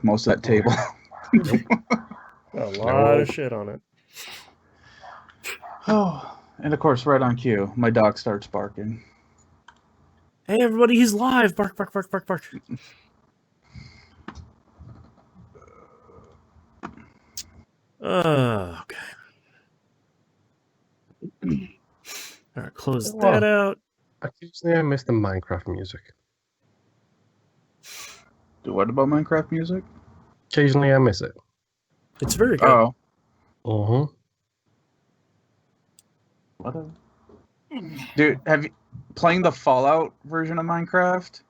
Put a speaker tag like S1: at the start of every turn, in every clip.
S1: most of that table.
S2: Nope.
S3: A lot of shit on it.
S1: Oh, and of course, right on cue, my dog starts barking.
S3: Hey, everybody, he's live. Bark, bark, bark, bark, bark. Okay. All right, close that out.
S2: Occasionally, I miss the Minecraft music.
S1: What about Minecraft music?
S2: Occasionally, I miss it.
S3: It's very good.
S1: Oh.
S2: Uh-huh.
S1: Dude, have you playing the Fallout version of Minecraft?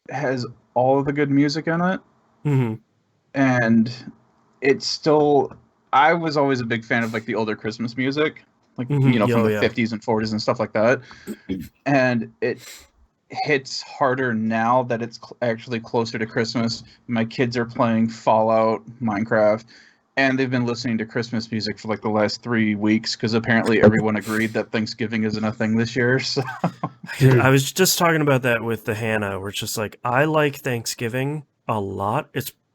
S1: Has all of the good music in it, and it's still. I was always a big fan of like the older Christmas music, like from the 50s and 40s and stuff like that, and it hits harder now that it's actually closer to Christmas. My kids are playing Fallout, Minecraft, and they've been listening to Christmas music for like the last 3 weeks because apparently everyone agreed that Thanksgiving isn't a thing this year. So
S3: I was just talking about that with the Hannah, where it's just like, I like Thanksgiving a lot.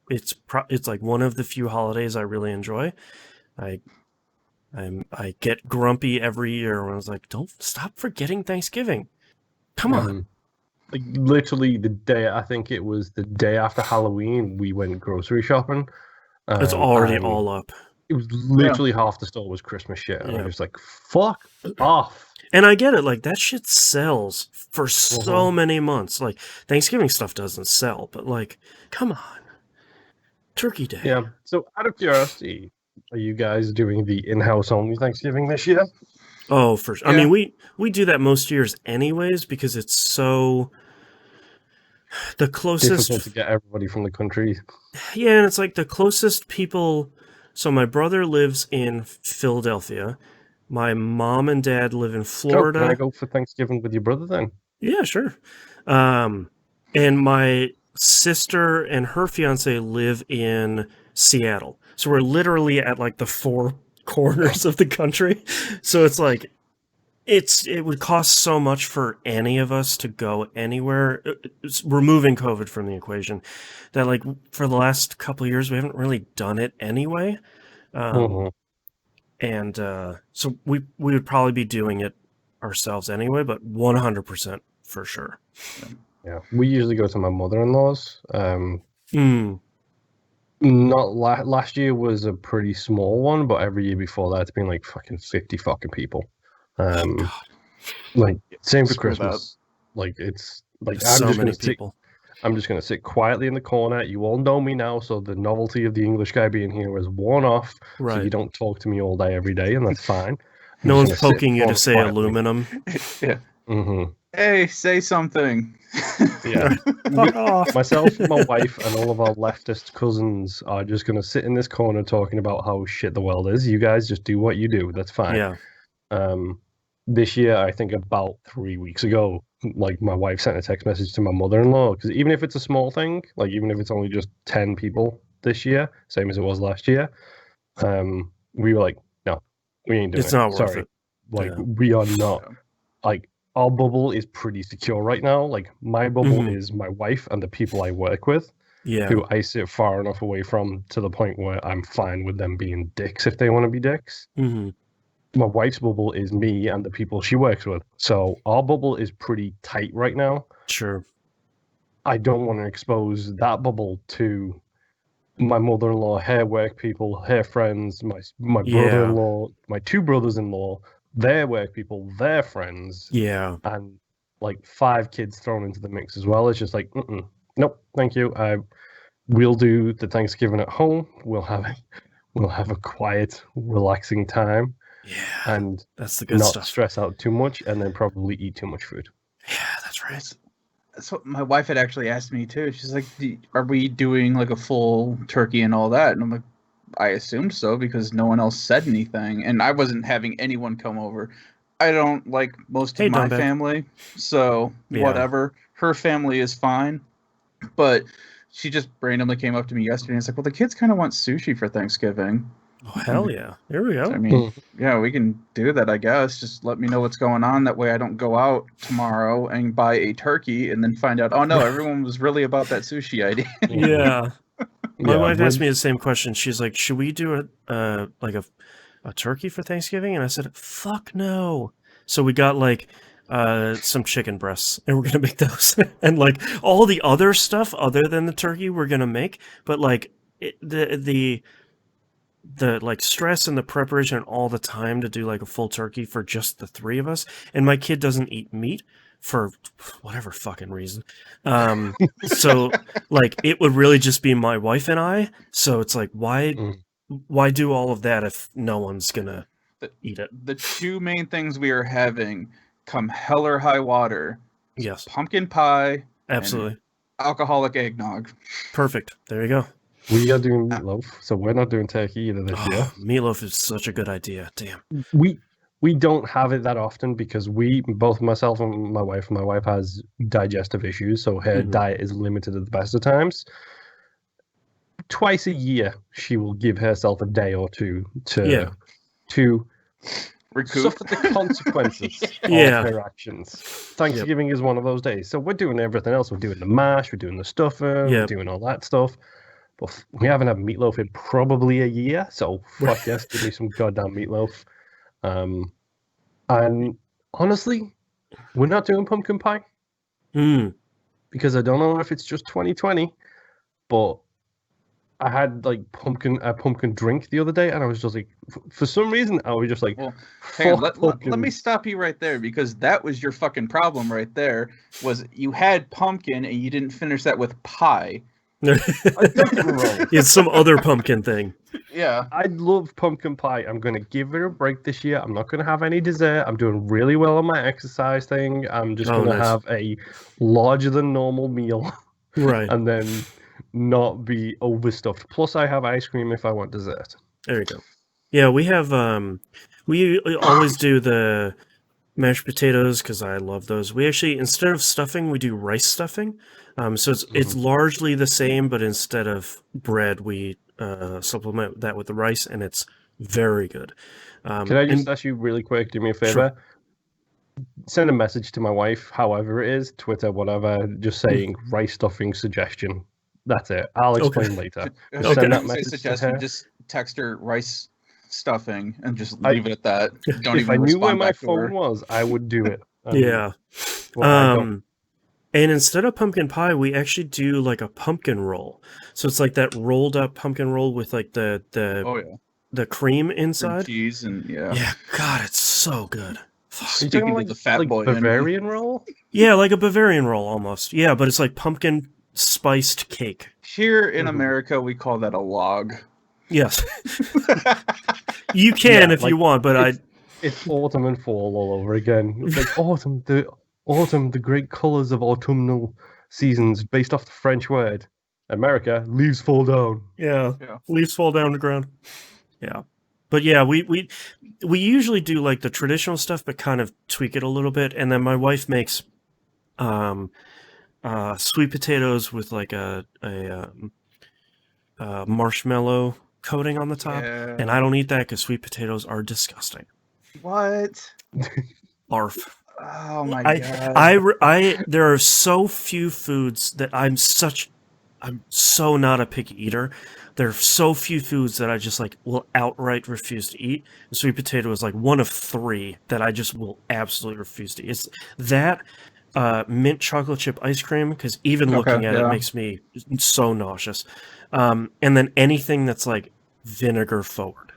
S3: It's like one of the few holidays I really enjoy. I get grumpy every year when I was like, don't stop forgetting Thanksgiving. Come on.
S2: Like literally the day, I think it was the day after Halloween, we went grocery shopping.
S3: It's already all up.
S2: It was literally half the store was Christmas shit. And I'm just like, fuck off.
S3: And I get it. Like, that shit sells for so many months. Like, Thanksgiving stuff doesn't sell, but like, come on. Turkey Day.
S2: Yeah. So out of curiosity, are you guys doing the in-house only Thanksgiving this year?
S3: Oh, for sure. Yeah. I mean, we do that most years anyways because it's so the closest
S2: difficult to get everybody from the country.
S3: Yeah, and it's like the closest people. So my brother lives in Philadelphia. My mom and dad live in Florida.
S2: Can I go for Thanksgiving with your brother then?
S3: Yeah, sure. And my sister and her fiance live in Seattle. So we're literally at like the four corners of the country. So it's like it would cost so much for any of us to go anywhere, removing COVID from the equation, that like for the last couple of years we haven't really done it anyway. And so we would probably be doing it ourselves anyway, but 100% for sure.
S2: Yeah, we usually go to my mother-in-law's. Not last year was a pretty small one, but every year before that, it's been like fucking 50 fucking people. Like same for Christmas. Like it's like
S3: so many people.
S2: I'm just gonna sit quietly in the corner. You all know me now, so the novelty of the English guy being here is worn off. Right. So you don't talk to me all day every day, and that's fine.
S3: No one's poking you to say quietly. Aluminum.
S1: Yeah. Hey, say something.
S2: Yeah. Myself, my wife, and all of our leftist cousins are just going to sit in this corner talking about how shit the world is. You guys just do what you do. That's fine.
S3: Yeah.
S2: This year, I think about 3 weeks ago, like my wife sent a text message to my mother-in-law because even if it's a small thing, like even if it's only just 10 people this year, same as it was last year, we were like, no, we ain't doing it.
S3: It's not worth it.
S2: Like we are not. Like our bubble is pretty secure right now. Like my bubble is my wife and the people I work with, who I sit far enough away from to the point where I'm fine with them being dicks if they want to be dicks. My wife's bubble is me and the people she works with. So our bubble is pretty tight right now.
S3: Sure.
S2: I don't want to expose that bubble to my mother-in-law, her work people, her friends, my brother-in-law, my two brothers-in-law, their work people, their friends.
S3: Yeah.
S2: And like 5 kids thrown into the mix as well. It's just like, nope, thank you. We'll do the Thanksgiving at home. We'll have a quiet, relaxing time.
S3: Yeah,
S2: and
S3: that's the good
S2: not
S3: stuff.
S2: Stress out too much, and then probably eat too much food.
S3: Yeah, that's right.
S1: That's what my wife had actually asked me too. She's like, "Are we doing like a full turkey and all that?" And I'm like, "I assumed so because no one else said anything, and I wasn't having anyone come over. I don't like most of my family, so whatever. Her family is fine, but." She just randomly came up to me yesterday and was like, "Well, the kids kind of want sushi for Thanksgiving."
S3: Oh, hell yeah. Here we go.
S1: So, I mean, yeah, we can do that, I guess. Just let me know what's going on. That way I don't go out tomorrow and buy a turkey and then find out, oh, no, everyone was really about that sushi idea.
S3: Yeah. My wife asked me the same question. She's like, "Should we do a turkey for Thanksgiving?" And I said, "Fuck no." So we got like some chicken breasts, and we're gonna make those, and like all the other stuff other than the turkey, we're gonna make. But like the like stress and the preparation and all the time to do like a full turkey for just the three of us, and my kid doesn't eat meat for whatever fucking reason. So like it would really just be my wife and I. So it's like, why do all of that if no one's gonna eat it?
S1: The two main things we are having come hell or high water.
S3: Yes.
S1: Pumpkin pie.
S3: Absolutely.
S1: And alcoholic eggnog.
S3: Perfect. There you go.
S2: We are doing meatloaf, so we're not doing turkey either this year.
S3: Meatloaf is such a good idea. Damn.
S2: We don't have it that often because both myself and my wife has digestive issues, so her diet is limited at the best of times. Twice a year, she will give herself a day or two to
S1: recoup.
S2: Suffer the consequences of her actions. Thanksgiving is one of those days. So we're doing everything else. We're doing the mash, we're doing the stuffing, we're doing all that stuff. But we haven't had meatloaf in probably a year, so fuck yes, give me some goddamn meatloaf. And honestly, we're not doing pumpkin pie. Because I don't know if it's just 2020, but I had like a pumpkin drink the other day, and I was just like, for some reason, I was just like,
S1: well, hang on, let me stop you right there, because that was your fucking problem right there. Was you had pumpkin and you didn't finish that with pie.
S3: It's some other pumpkin thing.
S1: Yeah,
S2: I love pumpkin pie. I'm gonna give it a break this year. I'm not gonna have any dessert. I'm doing really well on my exercise thing. I'm just gonna have a larger than normal meal,
S3: right?
S2: And then not be overstuffed. Plus, I have ice cream if I want dessert.
S3: There you go. Yeah, we have. We always do the mashed potatoes because I love those. We actually, instead of stuffing, we do rice stuffing. So it's largely the same, but instead of bread, we supplement that with the rice, and it's very good.
S2: Can I just ask you really quick? Do me a favor.
S3: Sure.
S2: Send a message to my wife, however it is, Twitter, whatever, just saying rice stuffing suggestion. That's it. I'll explain later.
S1: Just send that message to her. Just text her rice stuffing and just leave it at that. Don't
S2: if
S1: even
S2: I knew where
S1: respond
S2: my
S1: back to
S2: phone
S1: her.
S2: was, I would do it.
S3: Yeah.
S2: Well,
S3: and instead of pumpkin pie, we actually do like a pumpkin roll. So it's like that rolled up pumpkin roll with like the cream inside.
S1: Cream cheese and
S3: Yeah, God, it's so good.
S1: Speaking of the fat boy,
S2: Bavarian roll?
S3: Yeah, like a Bavarian roll almost. Yeah, but it's like pumpkin spiced cake.
S1: Here in America, we call that a log.
S3: Yes. You can if you want, but
S2: It's autumn and fall all over again. It's like autumn, the great colours of autumnal seasons, based off the French word. America, leaves fall down.
S3: Yeah. Leaves fall down the ground. Yeah. But yeah, we usually do like the traditional stuff, but kind of tweak it a little bit. And then my wife makes sweet potatoes with like a marshmallow coating on the top.
S1: Yeah.
S3: And I don't eat that because sweet potatoes are disgusting.
S1: What?
S3: Barf.
S1: Oh my god.
S3: There are so few foods that I'm so not a picky eater. There are so few foods that I just like will outright refuse to eat. And sweet potato is like one of 3 that I just will absolutely refuse to eat. It's that mint chocolate chip ice cream, because even looking at it makes me so nauseous. And then anything that's like vinegar forward.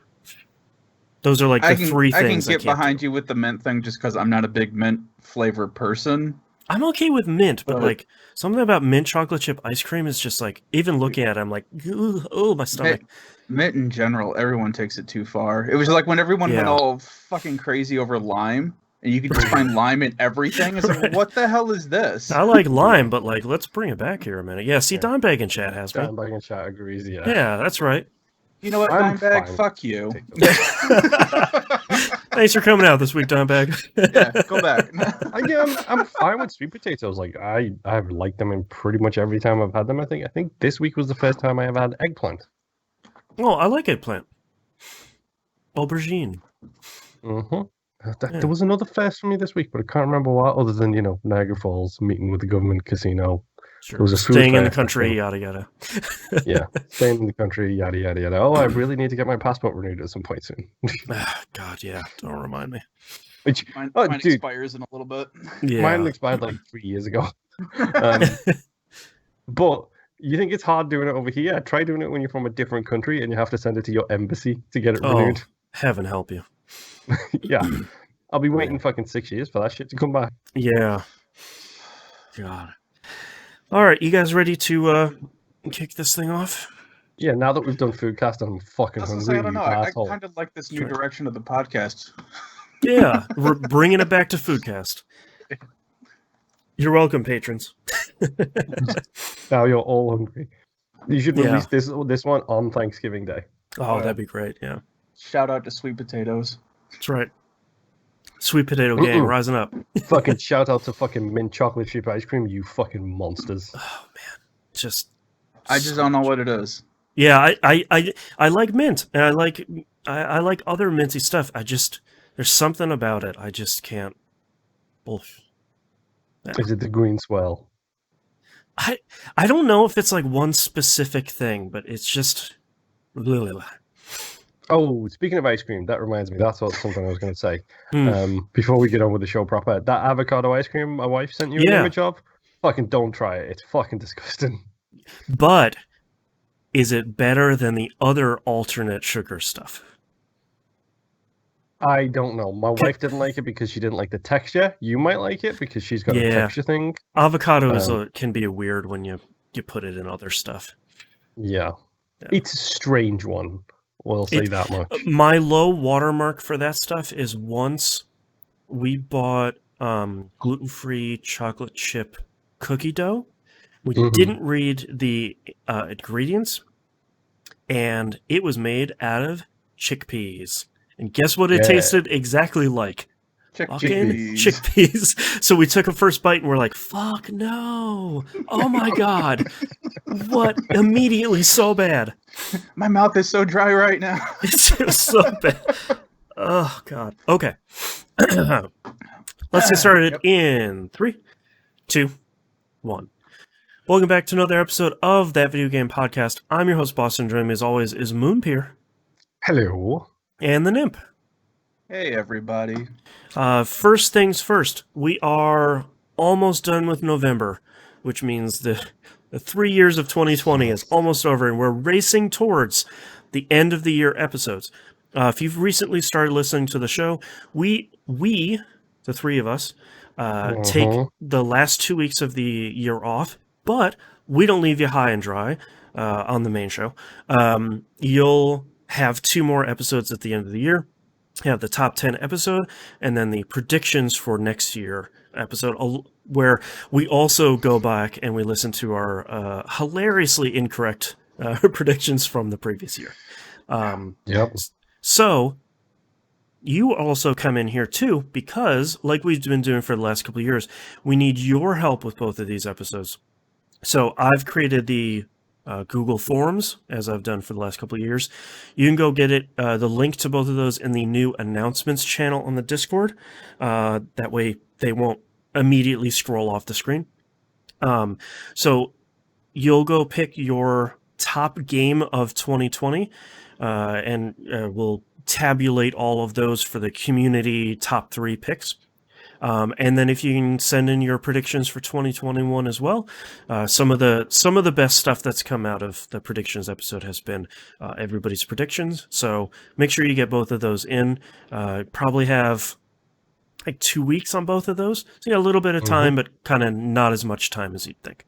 S3: Those are like the 3 things
S1: I can get behind you with the mint thing just because I'm not a big mint flavor person.
S3: I'm okay with mint, but like something about mint chocolate chip ice cream is just like, even looking at it, I'm like, oh, my stomach.
S1: Mint in general, everyone takes it too far. It was like when everyone went all fucking crazy over lime, and you could just find lime in everything. It's like, what the hell is this?
S3: I like lime, but like, let's bring it back here a minute. Yeah, see, Dimebag in chat has me.
S2: Dimebag in chat agrees, yeah.
S3: Yeah, that's right.
S1: You know what, Dimebag? Fuck you.
S3: Thanks for coming out this week, Dimebag.
S1: Yeah, go back.
S2: I'm fine with sweet potatoes. Like I've liked them in pretty much every time I've had them. I think this week was the first time I ever had eggplant.
S3: Oh, I like eggplant. Aubergine.
S2: There was another first for me this week, but I can't remember what, other than, Niagara Falls, meeting with the government casino,
S3: Sure.
S2: There was a
S3: staying
S2: food
S3: in the
S2: fair,
S3: country, yada yada.
S2: Yeah, staying in the country, yada yada yada. Oh, I really need to get my passport renewed at some point soon.
S3: God, yeah, don't remind me.
S2: Which,
S1: mine
S2: dude,
S1: expires in a little bit.
S3: Yeah,
S2: mine expired like 3 years ago. But you think it's hard doing it over here? Try doing it when you're from a different country and you have to send it to your embassy to get it renewed.
S3: Heaven help you.
S2: Yeah, I'll be waiting fucking 6 years for that shit to come back.
S3: Yeah. God. All right, you guys ready to kick this thing off?
S2: Yeah, now that we've done Foodcast, I'm fucking hungry.
S1: I don't know. I kind of like this new direction of the podcast.
S3: Yeah, we're bringing it back to Foodcast. You're welcome, patrons.
S2: Now you're all hungry. You should release this one on Thanksgiving Day.
S3: Oh, that'd be great. Yeah.
S1: Shout out to Sweet Potatoes.
S3: That's right. Sweet Potato Gang rising up.
S2: Fucking shout out to fucking mint chocolate chip ice cream, you fucking monsters.
S3: Oh man,
S1: I just don't know what it is.
S3: Yeah, I like mint, and I like other minty stuff. There's something about it. I just can't.
S2: Is it the green swell?
S3: I don't know if it's like one specific thing, but it's just.
S2: Oh, speaking of ice cream, that reminds me. That's something I was going to say. Before we get on with the show proper, that avocado ice cream my wife sent you an image of, fucking don't try it. It's fucking disgusting.
S3: But is it better than the other alternate sugar stuff?
S2: I don't know. My wife didn't like it because she didn't like the texture. You might like it because she's got a texture thing.
S3: Avocado can be weird when you put it in other stuff.
S2: Yeah. It's a strange one. We'll say that much.
S3: My low watermark for that stuff is once we bought gluten-free chocolate chip cookie dough. We didn't read the ingredients, and it was made out of chickpeas. And guess what it tasted exactly like? Chickpeas. So we took a first bite and we're like, fuck no. Oh my God. What? Immediately so bad.
S1: My mouth is so dry right now.
S3: It's so bad. Oh God. Okay. Let's get started in 3, 2, 1. Welcome back to another episode of That Video Game Podcast. I'm your host, Boston. Joining me as always is Moonpier.
S2: Hello.
S3: And the Nymph.
S1: Hey, everybody.
S3: First things first, we are almost done with November, which means the 3 years of 2020 is almost over, and we're racing towards the end of the year episodes. If you've recently started listening to the show, we the three of us, take the last 2 weeks of the year off, but we don't leave you high and dry on the main show. You'll have 2 more episodes at the end of the year. You have the top 10 episode, and then the predictions for next year episode, where we also go back and we listen to our hilariously incorrect predictions from the previous year. So you also come in here too, because like we've been doing for the last couple of years, we need your help with both of these episodes. So I've created the Google Forms, as I've done for the last couple of years. You can go get it, the link to both of those in the new announcements channel on the Discord. That way they won't immediately scroll off the screen. So you'll go pick your top game of 2020, and we'll tabulate all of those for the community top 3 picks. And then if you can send in your predictions for 2021 as well, some of the best stuff that's come out of the predictions episode has been everybody's predictions. So make sure you get both of those in. Probably have like 2 weeks on both of those. So a little bit of time, but kind of not as much time as you'd think.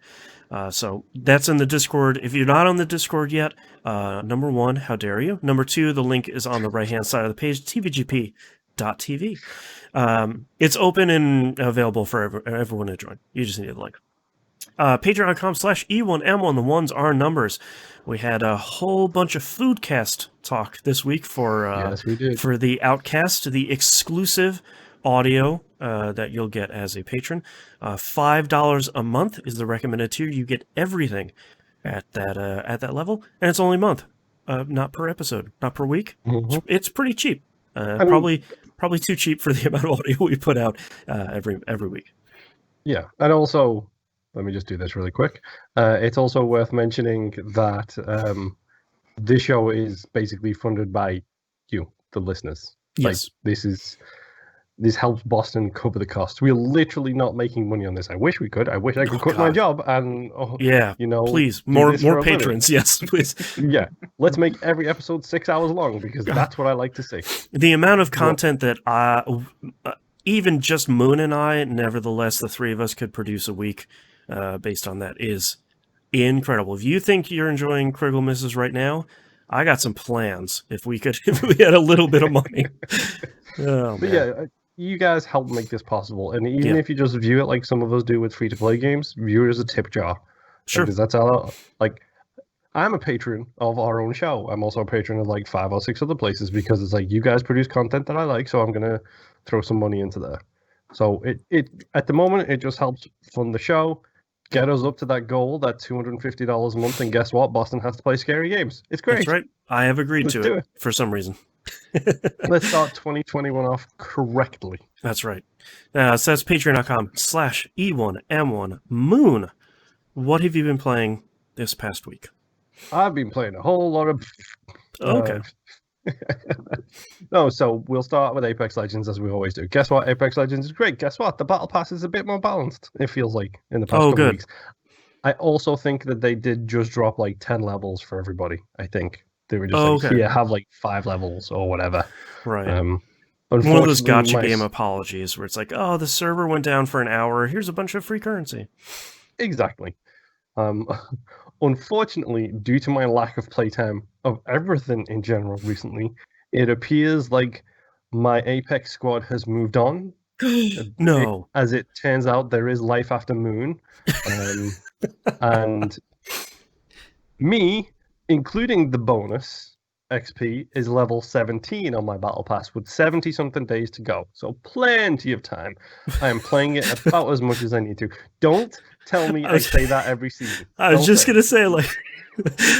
S3: So that's in the Discord. If you're not on the Discord yet, number 1, how dare you? Number 2, the link is on the right-hand side of the page, tvgp.tv. It's open and available for everyone to join. You just need the link. Patreon.com/E1M1. The ones are numbers. We had a whole bunch of Foodcast talk this week for
S2: yes, we did.
S3: For the Outcast, the exclusive audio that you'll get as a patron. $5 a month is the recommended tier. You get everything at that level, and it's only a month, not per episode, not per week. It's pretty cheap. Probably too cheap for the amount of audio we put out every week.
S2: Yeah, and also let me just do this really quick. It's also worth mentioning that this show is basically funded by you, the listeners.
S3: Yes.
S2: Like, this helps Boston cover the costs. We're literally not making money on this. I wish we could. I wish I could quit my job and,
S3: please, more patrons. Yes, please.
S2: Yeah, let's make every episode 6 hours long because that's what I like to see.
S3: The amount of content that even just Moon and I, nevertheless, the three of us could produce a week based on that is incredible. If you think you're enjoying Critical Misses right now, I got some plans. If we had a little bit of money.
S2: You guys help make this possible, and even if you just view it like some of us do with free-to-play games, view it as a tip jar.
S3: Sure.
S2: Because that's how, like, I'm a patron of our own show. I'm also a patron of like 5 or 6 other places because it's like, you guys produce content that I like, so I'm gonna throw some money into there. So it at the moment, it just helps fund the show, get us up to that goal, that $250 a month, and guess what? Boston has to play scary games. It's great.
S3: That's right. I have agreed to it for some reason.
S2: Let's start 2021 off correctly.
S3: That's right. So that's patreon.com/E1M1 Moon. What have you been playing this past week?
S2: I've been playing a whole lot of...
S3: Okay.
S2: No, so we'll start with Apex Legends as we always do. Guess what? Apex Legends is great. Guess what? The Battle Pass is a bit more balanced, it feels like, in the past couple weeks. I also think that they did just drop like 10 levels for everybody, I think. They were just have like 5 levels or whatever.
S3: Right. One of those gotcha game apologies where it's like, oh, the server went down for an hour. Here's a bunch of free currency.
S2: Exactly. Unfortunately, due to my lack of playtime of everything in general recently, it appears like my Apex squad has moved on.
S3: No.
S2: As it turns out, there is life after Moon. And me, including the bonus XP, is level 17 on my Battle Pass with 70-something days to go. So plenty of time. I am playing it about as much as I need to. Don't tell me I say that every season.
S3: I was just going to say, like,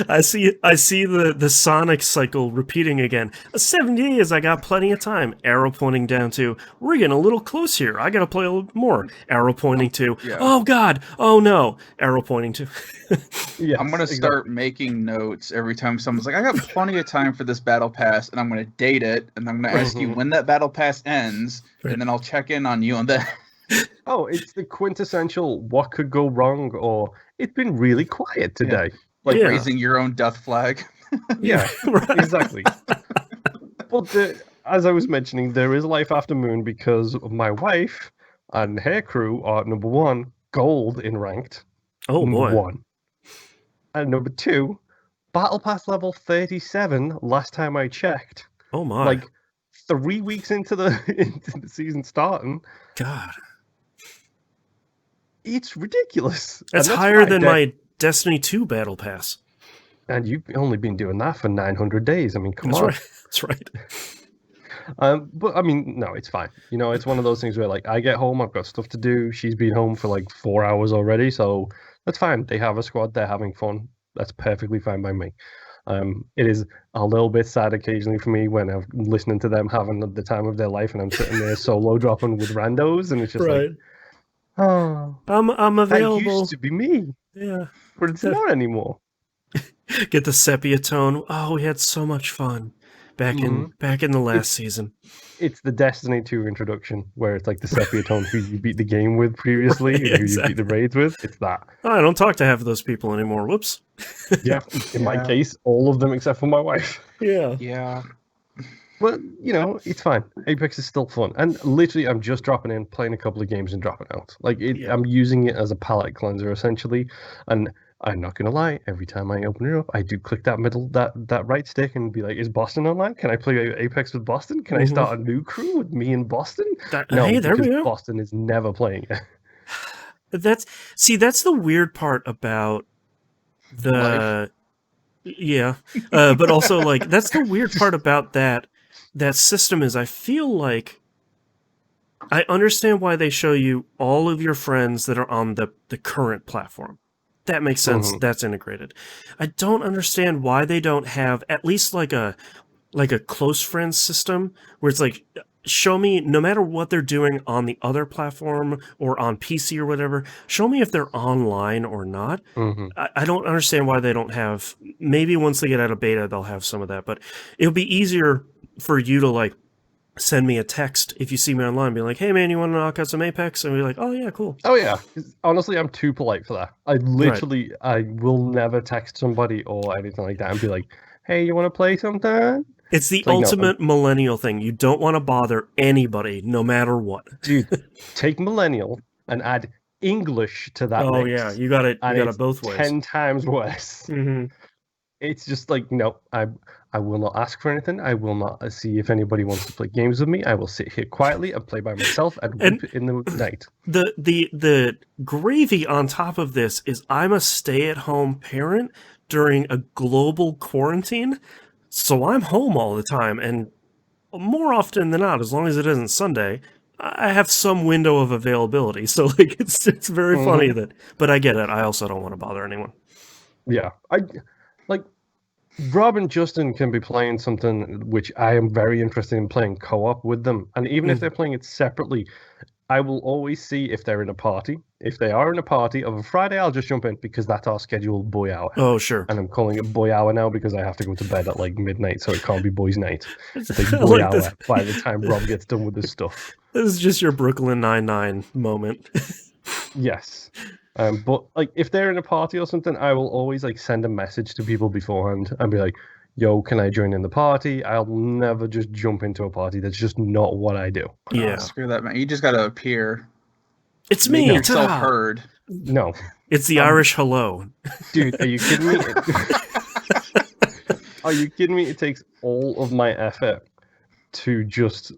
S3: I see the Sonic cycle repeating again. 70 days, I got plenty of time. Arrow pointing down to, we're getting a little close here. I got to play a little more. Arrow pointing to, oh God, oh no. Arrow pointing to.
S1: I'm going to start making notes every time someone's like, I got plenty of time for this Battle Pass, and I'm going to date it, and I'm going to ask you when that Battle Pass ends, and then I'll check in on you on that.
S2: Oh, it's the quintessential what could go wrong, or it's been really quiet today.
S1: Like raising your own death flag.
S2: Exactly. But as I was mentioning, there is life after Moon because my wife and her crew are number 1, gold in ranked.
S3: Oh boy.
S2: Number 1. And number 2, Battle Pass level 37 last time I checked.
S3: Oh my.
S2: Like 3 weeks into the season starting.
S3: God.
S2: It's ridiculous.
S3: That's higher than my Destiny 2 Battle Pass.
S2: And you've only been doing that for 900 days. I mean, come on.
S3: That's right.
S2: But, I mean, no, it's fine. You know, it's one of those things where, like, I get home, I've got stuff to do. She's been home for, like, 4 hours already, so that's fine. They have a squad. They're having fun. That's perfectly fine by me. It is a little bit sad occasionally for me when I'm listening to them having the time of their life and I'm sitting there solo dropping with randos, and it's just like, oh,
S3: I'm available.
S2: That used to be me.
S3: Yeah.
S2: But it's not anymore.
S3: Get the sepia tone. Oh, we had so much fun back in the last season.
S2: It's the Destiny 2 introduction where it's like the sepia tone who you beat the game with previously and who you beat the raids with. It's that.
S3: Oh, I don't talk to half of those people anymore. Whoops.
S2: Yeah, in my case, all of them except for my wife.
S3: Yeah.
S2: But, you know, it's fine. Apex is still fun. And literally, I'm just dropping in, playing a couple of games and dropping out. Like, I'm using it as a palate cleanser, essentially. And I'm not going to lie, every time I open it up, I do click that right stick and be like, is Boston online? Can I play Apex with Boston? Can I start a new crew with me and Boston?
S3: Hey, there we go.
S2: Boston is never playing it.
S3: That's the weird part about the... Life. Yeah. But also, like, that's the weird part about that system is I feel like I understand why they show you all of your friends that are on the current platform. That makes sense. That's integrated. I don't understand why they don't have at least like a close friends system where it's like show me, no matter what they're doing on the other platform or on PC or whatever, show me if they're online or not. I don't understand why they don't have, maybe once they get out of beta, they'll have some of that, but it'll be easier for you to like send me a text if you see me online, be like, hey man, you want to knock out some Apex? And be like, oh yeah, cool.
S2: Oh yeah. Honestly, I'm too polite for that. I will never text somebody or anything like that and be like, hey, you want to play sometime?
S3: It's the ultimate millennial thing. You don't want to bother anybody, no matter what.
S2: Dude, take millennial and add English to that.
S3: Oh yeah, you got it. You got it both ways.
S2: 10 times worse. It's just like, no, I will not ask for anything. I will not see if anybody wants to play games with me. I will sit here quietly and play by myself and weep in the night.
S3: The gravy on top of this is I'm a stay-at-home parent during a global quarantine. So I'm home all the time, and more often than not, as long as it isn't Sunday, I have some window of availability. So like it's very funny that, but I get it. I also don't want to bother anyone.
S2: Yeah, Rob and Justin can be playing something which I am very interested in playing co-op with them, and even if they're playing it separately, I will always see if they're in a party. If they are in a party of a Friday, I'll just jump in because that's our scheduled boy hour.
S3: Oh, sure.
S2: And I'm calling it boy hour now because I have to go to bed at like midnight, so it can't be boys' night. It's like boy like hour by the time Rob gets done with his stuff.
S3: This is just your Brooklyn Nine-Nine moment.
S2: Yes. But like if they're in a party or something, I will always like send a message to people beforehand and be like, yo, can I join in the party? I'll never just jump into a party. That's just not what I do.
S3: Yeah.
S1: Screw that, man. You just got to appear.
S3: It's me.
S1: Make yourself heard.
S2: No.
S3: It's the Irish hello.
S2: Dude, are you kidding me? Are you kidding me? It takes all of my effort to just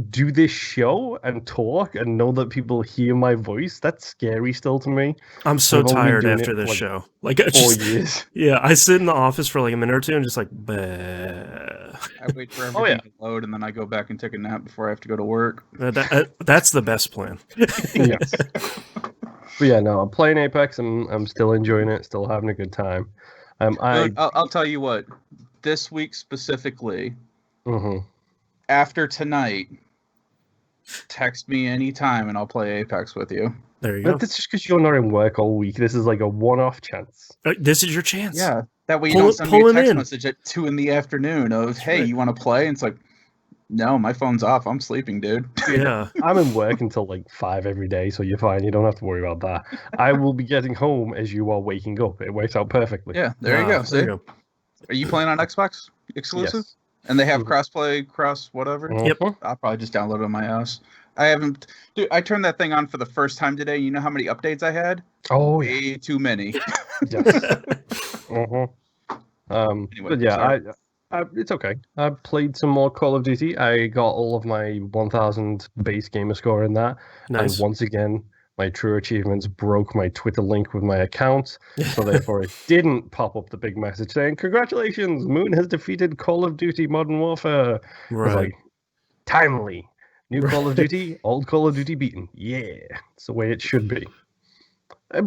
S2: do this show and talk and know that people hear my voice. That's scary still to me.
S3: I'm so tired after this show. Like
S2: 4 years.
S3: Yeah, I sit in the office for like a minute or two and just like, bah.
S1: I wait for everything to load and then I go back and take a nap before I have to go to work.
S3: That's the best plan.
S2: Yes. But yeah, no, I'm playing Apex. I'm still enjoying it. Still having a good time.
S1: I'll tell you what. This week specifically, after tonight, text me anytime and I'll play Apex with you.
S3: There you go.
S2: That's just because you're not in work all week. This is like a one-off chance.
S3: This is your chance.
S1: Yeah. That way you don't send me a text message at 2 p.m. of, hey, you want to play? And it's like, no, my phone's off. I'm sleeping, dude.
S3: Yeah.
S2: I'm in work until like 5 every day, so you're fine. You don't have to worry about that. I will be getting home as you are waking up. It works out perfectly.
S1: Yeah, there you go. See? Are you playing on Xbox exclusive?
S2: Yes.
S1: And they have crossplay, whatever?
S3: Yep.
S1: I'll probably just download it on my house. I haven't... Dude, I turned that thing on for the first time today. You know how many updates I had?
S2: Oh,
S1: way too many.
S2: Yes.
S1: Anyway,
S2: but yeah, it's okay. I played some more Call of Duty. I got all of my 1,000 base gamer score in that.
S3: Nice.
S2: And once again, my true achievements broke my Twitter link with my account. So therefore, it didn't pop up the big message saying, congratulations, Moon has defeated Call of Duty Modern Warfare.
S3: Right.
S2: I was like, timely. New Call of Duty, old Call of Duty beaten. Yeah, it's the way it should be.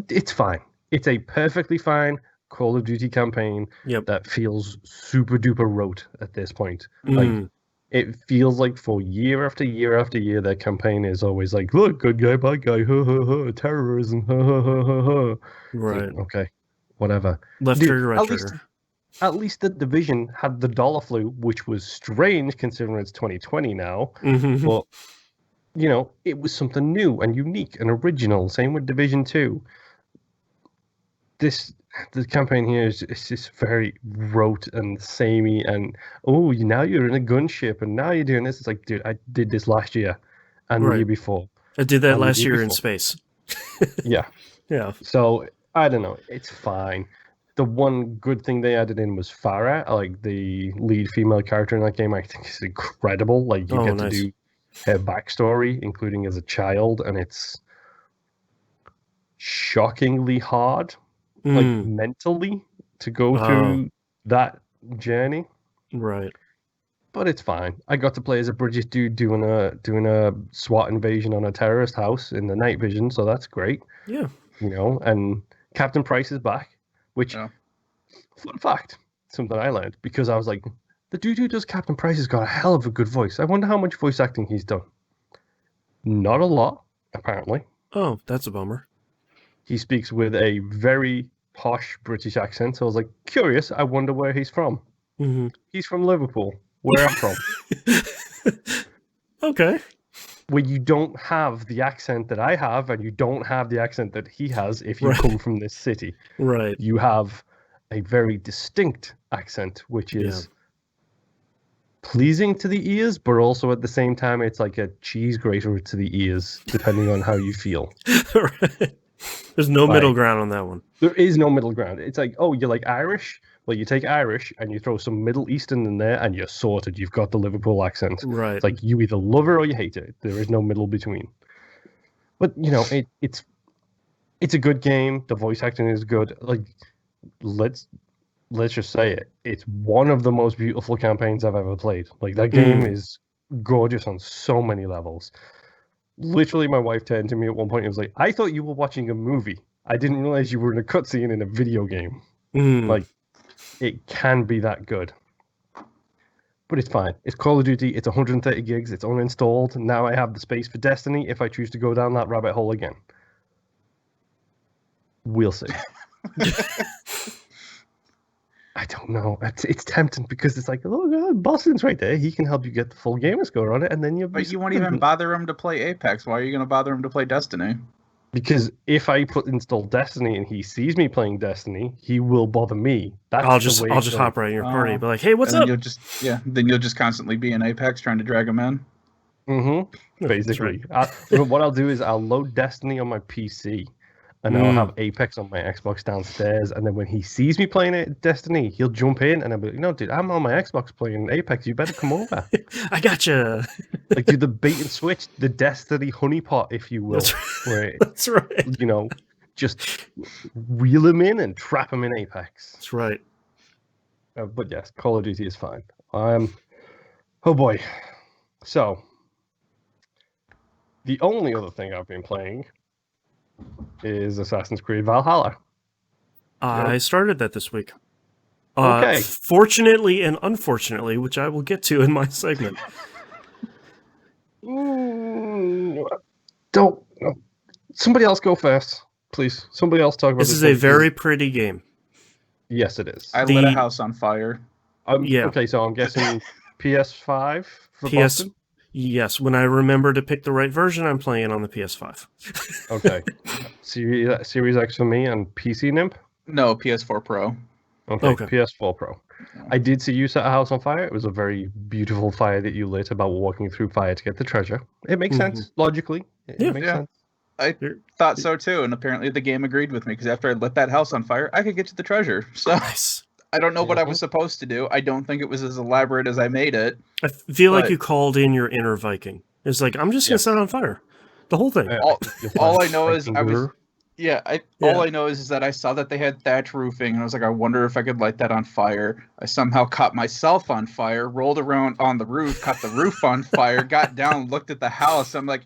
S2: It's fine. It's a perfectly fine Call of Duty campaign that feels super duper rote at this point. Like it feels like for year after year after year, their campaign is always like, look, good guy, bad guy, ha ha ha, terrorism, ha ha ha ha ha.
S3: Right.
S2: Like, okay, whatever.
S3: Left trigger, right trigger.
S2: At least the Division had the dollar flu, which was strange considering it's 2020 now. But, you know, it was something new and unique and original. Same with Division 2. The campaign here is just very rote and samey and, oh, now you're in a gunship and now you're doing this. It's like, dude, I did this last year and the year before.
S3: I did that last year in space.
S2: Yeah.
S3: Yeah.
S2: So, I don't know. It's fine. The one good thing they added in was Farah, like the lead female character in that game. I think is incredible. Like you get to do her backstory, including as a child, and it's shockingly hard, like mentally, to go through that journey.
S3: Right.
S2: But it's fine. I got to play as a British dude doing a SWAT invasion on a terrorist house in the night vision, so that's great.
S3: Yeah.
S2: You know, and Captain Price is back. Which, fun fact, something I learned, because I was like, the dude who does Captain Price has got a hell of a good voice. I wonder how much voice acting he's done. Not a lot, apparently.
S3: Oh, that's a bummer.
S2: He speaks with a very posh British accent. So I was like, curious, I wonder where he's from.
S3: Mm-hmm.
S2: He's from Liverpool, where I'm from.
S3: Okay.
S2: Where you don't have the accent that I have, and you don't have the accent that he has if you come from this city.
S3: Right.
S2: You have a very distinct accent, which is pleasing to the ears, but also at the same time, it's like a cheese grater to the ears, depending on how you feel.
S3: Right. There's no middle ground on that one.
S2: There is no middle ground. It's like, oh, you like Irish? Well, you take Irish and you throw some Middle Eastern in there and you're sorted. You've got the Liverpool accent.
S3: Right.
S2: It's like you either love it or you hate it. There is no middle between. But, you know, it's a good game. The voice acting is good. Like, let's just say it. It's one of the most beautiful campaigns I've ever played. Like, that game is gorgeous on so many levels. Literally, my wife turned to me at one point and was like, I thought you were watching a movie. I didn't realize you were in a cutscene in a video game. Like, it can be that good. But it's fine. It's Call of Duty. It's 130 gigs. It's uninstalled. Now I have the space for Destiny if I choose to go down that rabbit hole again. We'll see. I don't know. It's tempting because it's like, oh God, Boston's right there. He can help you get the full gamer score on it, and then
S1: But you won't even bother him to play Apex. Why are you going to bother him to play Destiny?
S2: Because if I install Destiny and he sees me playing Destiny, he will bother me.
S3: I'll just hop right in your party, be like, "Hey, what's up?"
S1: Then you'll just constantly be in Apex trying to drag him in.
S2: Mm-hmm. Basically, what I'll do is I'll load Destiny on my PC. And I'll have Apex on my Xbox downstairs. And then when he sees me playing Destiny, he'll jump in and I'll be like, no, dude, I'm on my Xbox playing Apex. You better come over.
S3: I gotcha.
S2: Like, do the bait and switch, the Destiny honeypot, if you will.
S3: That's right.
S2: You know, just reel him in and trap him in Apex.
S3: That's right.
S2: But yes, Call of Duty is fine. Oh boy. So, the only other thing I've been playing is Assassin's Creed Valhalla.
S3: I started that this week.
S2: Okay.
S3: Fortunately and unfortunately, which I will get to in my segment.
S2: Don't. Somebody else go first, please. Somebody else talk about this.
S3: This is a very pretty game.
S2: Yes, it is.
S1: I lit a house on fire.
S3: Yeah.
S2: Okay, so I'm guessing PS5 for Boston?
S3: Yes, when I remember to pick the right version, I'm playing on the PS5.
S2: Okay. Series X for me and PC Nymph?
S1: No, PS4 Pro.
S2: Okay. PS4 Pro. I did see you set a house on fire. It was a very beautiful fire that you lit about walking through fire to get the treasure. It makes sense, logically. It makes sense.
S1: I thought so too, and apparently the game agreed with me, because after I lit that house on fire, I could get to the treasure. So
S3: nice.
S1: I don't know what I was supposed to do. I don't think it was as elaborate as I made it.
S3: I feel like you called in your inner Viking. It's like, I'm just going to set it on fire. The whole thing.
S1: All I know is all I know is that I saw that they had thatch roofing, and I was like, I wonder if I could light that on fire. I somehow caught myself on fire, rolled around on the roof, caught the roof on fire, got down, looked at the house. I'm like,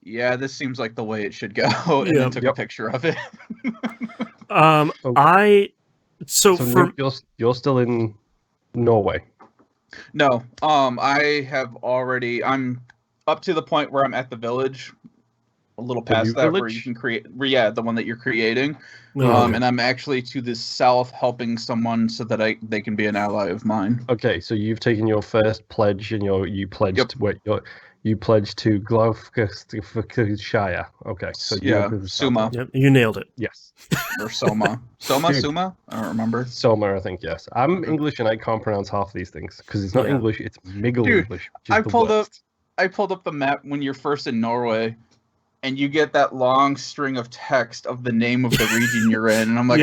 S1: yeah, this seems like the way it should go. And then took a picture of it.
S2: So you're still in Norway?
S1: No, I'm up to the point where I'm at the village, a little past that, where you can create, the one that you're creating. And I'm actually to the south helping someone so that they can be an ally of mine.
S2: Okay, so you've taken your first pledge, and you pledged you pledged to Gloucestershire. Okay, so
S1: Suma.
S3: Yep, you nailed it.
S2: Yes.
S1: Or Soma. Suma? I don't remember.
S2: Soma, I think, yes. I'm English and I can't pronounce half these things because it's not English, it's Miggle English.
S1: I pulled up the map when you're first in Norway, and you get that long string of text of the name of the region you're in, and I'm like,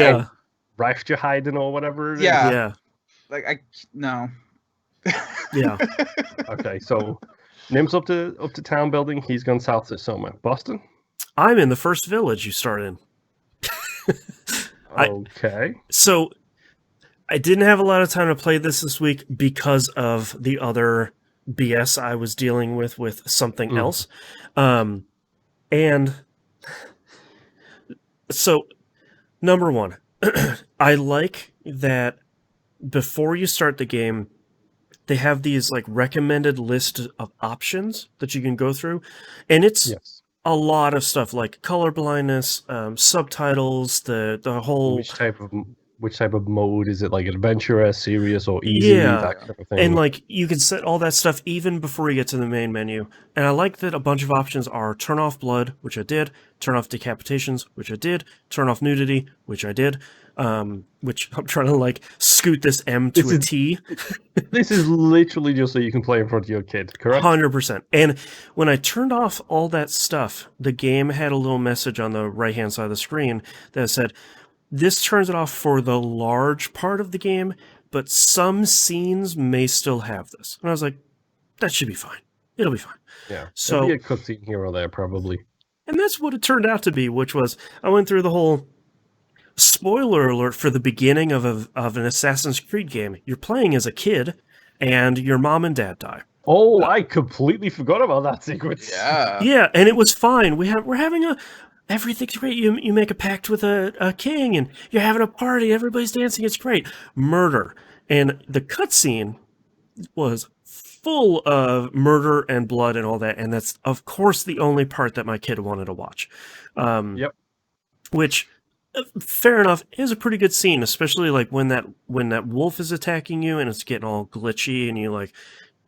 S2: Reifjeheiden or whatever it is.
S3: Yeah.
S1: Like, no.
S3: Yeah.
S2: Okay, so Nim's up to town building. He's gone south to Soma. Boston?
S3: I'm in the first village you start in.
S2: Okay.
S3: So I didn't have a lot of time to play this week because of the other BS I was dealing with something else. And so, number one, I like that before you start the game, they have these like recommended list of options that you can go through, and it's a lot of stuff like color blindness, subtitles, the whole
S2: which type of mode is it, like adventurous, serious, or easy, that kind of thing.
S3: And like you can set all that stuff even before you get to the main menu. And I like that a bunch of options are turn off blood, which I did, turn off decapitations, which I did, turn off nudity, which I did, which I'm trying to like scoot this M to a T.
S2: This is literally just so you can play in front of your kid, correct?
S3: 100%. And when I turned off all that stuff, the game had a little message on the right-hand side of the screen that said, this turns it off for the large part of the game, but some scenes may still have this. And I was like, that should be fine. It'll be fine.
S2: Yeah.
S3: So
S2: there'll be a cutscene here or there, probably.
S3: And that's what it turned out to be, which was, I went through the whole spoiler alert for the beginning of an Assassin's Creed game. You're playing as a kid, and your mom and dad die.
S2: Oh, I completely forgot about that sequence.
S3: Yeah, and it was fine. We're having everything's great. You make a pact with a king, and you're having a party. Everybody's dancing. It's great. Murder. And the cutscene was full of murder and blood and all that. And that's, of course, the only part that my kid wanted to watch. Which, fair enough, is a pretty good scene, especially like when that wolf is attacking you and it's getting all glitchy and you like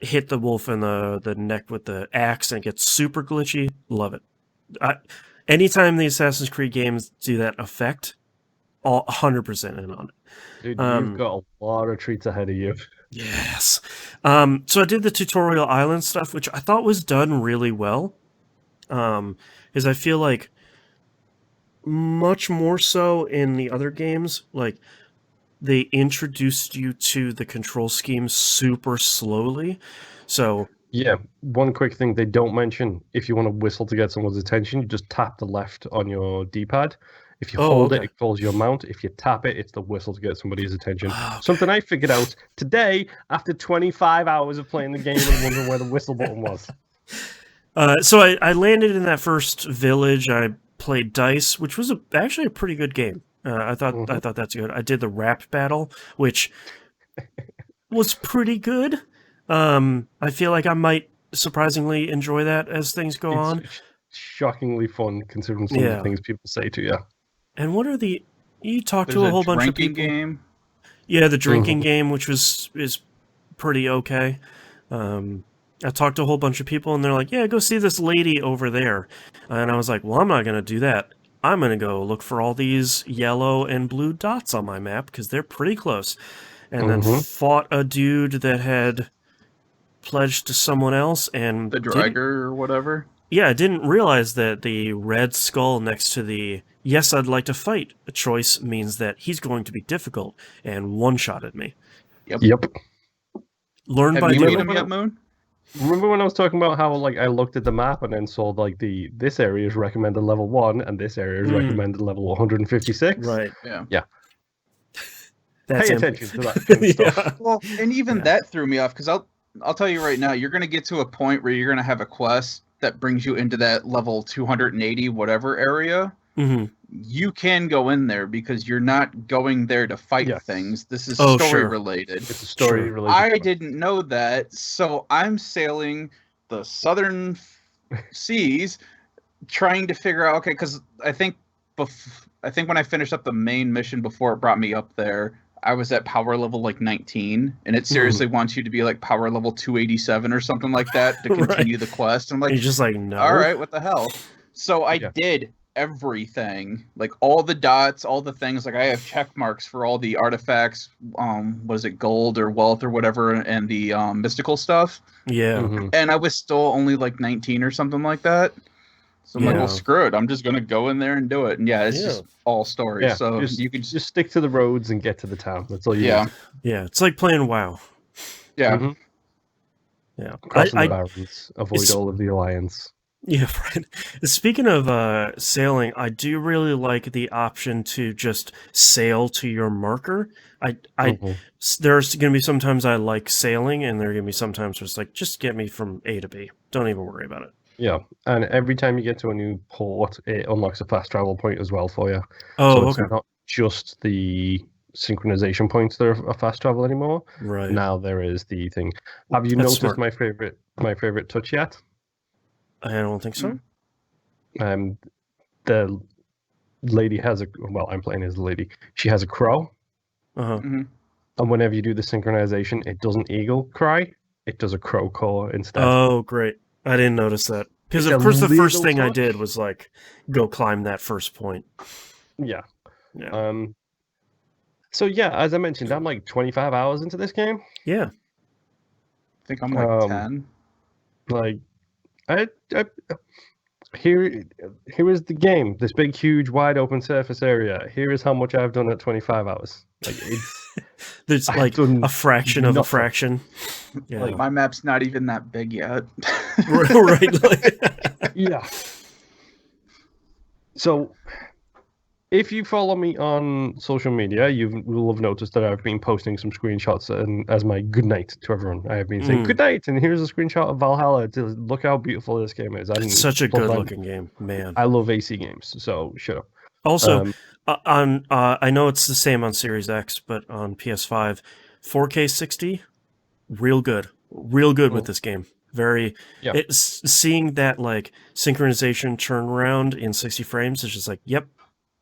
S3: hit the wolf in the neck with the axe and it gets super glitchy. Love it. Anytime the Assassin's Creed games do that effect, 100% in on it.
S2: Dude, you've got a lot of treats ahead of you.
S3: Yes. So I did the tutorial island stuff, which I thought was done really well. Because I feel like much more so in the other games, like they introduced you to the control scheme super slowly. So
S2: yeah, one quick thing they don't mention, if you want to whistle to get someone's attention, you just tap the left on your D-pad. If you hold it, it calls your mount. If you tap it, it's the whistle to get somebody's attention. Something I figured out today after 25 hours of playing the game and wondering where the whistle button was.
S3: So I landed in that first village. I played dice, which was actually a pretty good game. I thought that's good. I did the rap battle, which was pretty good. I feel like I might surprisingly enjoy that as things go on.
S2: Shockingly fun considering some of the things people say to you.
S3: And what are you talked to a whole bunch of people.
S1: Game?
S3: Yeah, the drinking game, which is pretty okay. I talked to a whole bunch of people and they're like, yeah, go see this lady over there. And I was like, well, I'm not going to do that. I'm going to go look for all these yellow and blue dots on my map because they're pretty close. And then fought a dude that had pledged to someone else and
S1: the Dragger or whatever.
S3: Yeah, I didn't realize that the red skull next to the yes, I'd like to fight a choice means that he's going to be difficult and one-shotted me.
S2: Yep.
S3: Learned by
S1: doing him yet, Moon?
S2: Remember when I was talking about how like I looked at the map and then saw like this area is recommended level 1 and this area is recommended level 156?
S3: Right.
S1: Yeah.
S2: Pay attention to that kind of stuff.
S1: Well, and even that threw me off because I'll tell you right now, you're going to get to a point where you're going to have a quest that brings you into that level 280 whatever area. You can go in there because you're not going there to fight things. This is story related.
S2: It's a story related.
S1: I didn't know that, so I'm sailing the southern seas trying to figure out, okay, because I think when I finished up the main mission before it brought me up there, I was at power level like 19, and it seriously wants you to be like power level 287 or something like that to continue the quest. I'm like,
S3: you're just like, no.
S1: All right, what the hell? So I did everything, like all the dots, all the things. Like I have check marks for all the artifacts. Was it gold or wealth or whatever, and the mystical stuff.
S3: Yeah.
S1: And I was still only like 19 or something like that. So I'm like, well, screw it. I'm just going to go in there and do it. And it's just all story.
S2: Yeah,
S1: so
S2: you can
S1: just
S2: stick to the roads and get to the town. That's all you need.
S3: Yeah, it's like playing WoW.
S1: Yeah.
S3: Yeah.
S2: Crossing the barriers. Avoid all of the alliance.
S3: Yeah, right. Speaking of sailing, I do really like the option to just sail to your marker. There's going to be sometimes I like sailing, and there are going to be sometimes where it's like, just get me from A to B. Don't even worry about it.
S2: Yeah, and every time you get to a new port, it unlocks a fast travel point as well for you.
S3: Oh,
S2: so it's not just the synchronization points that are fast travel anymore.
S3: Right.
S2: Now there is the thing. Have you noticed smart. my favorite touch yet?
S3: I don't think so.
S2: The lady has I'm playing as the lady. She has a crow.
S3: Mm-hmm.
S2: And whenever you do the synchronization, it doesn't eagle cry. It does a crow caw instead.
S3: Oh, great. I didn't notice that. Because, of course, the first thing I did was, like, go climb that first point.
S2: Yeah. So, yeah, as I mentioned, I'm like 25 hours into this game.
S3: Yeah.
S1: I think I'm like 10.
S2: Like, here is the game. This big, huge, wide open surface area. Here is how much I've done at 25 hours. Like,
S3: it's like a fraction of a fraction.
S1: Yeah. Like, my map's not even that big yet.
S3: Right.
S2: Yeah. So, if you follow me on social media, you will have noticed that I've been posting some screenshots and as my good night to everyone. I have been saying good night, and here's a screenshot of Valhalla to look how beautiful this game is.
S3: It's such a good looking game, man.
S2: I love AC games, so shut up.
S3: Also, I know it's the same on Series X, but on PS5, 4K 60, real good with this game. Seeing that like synchronization turnaround in 60 frames is just like, yep.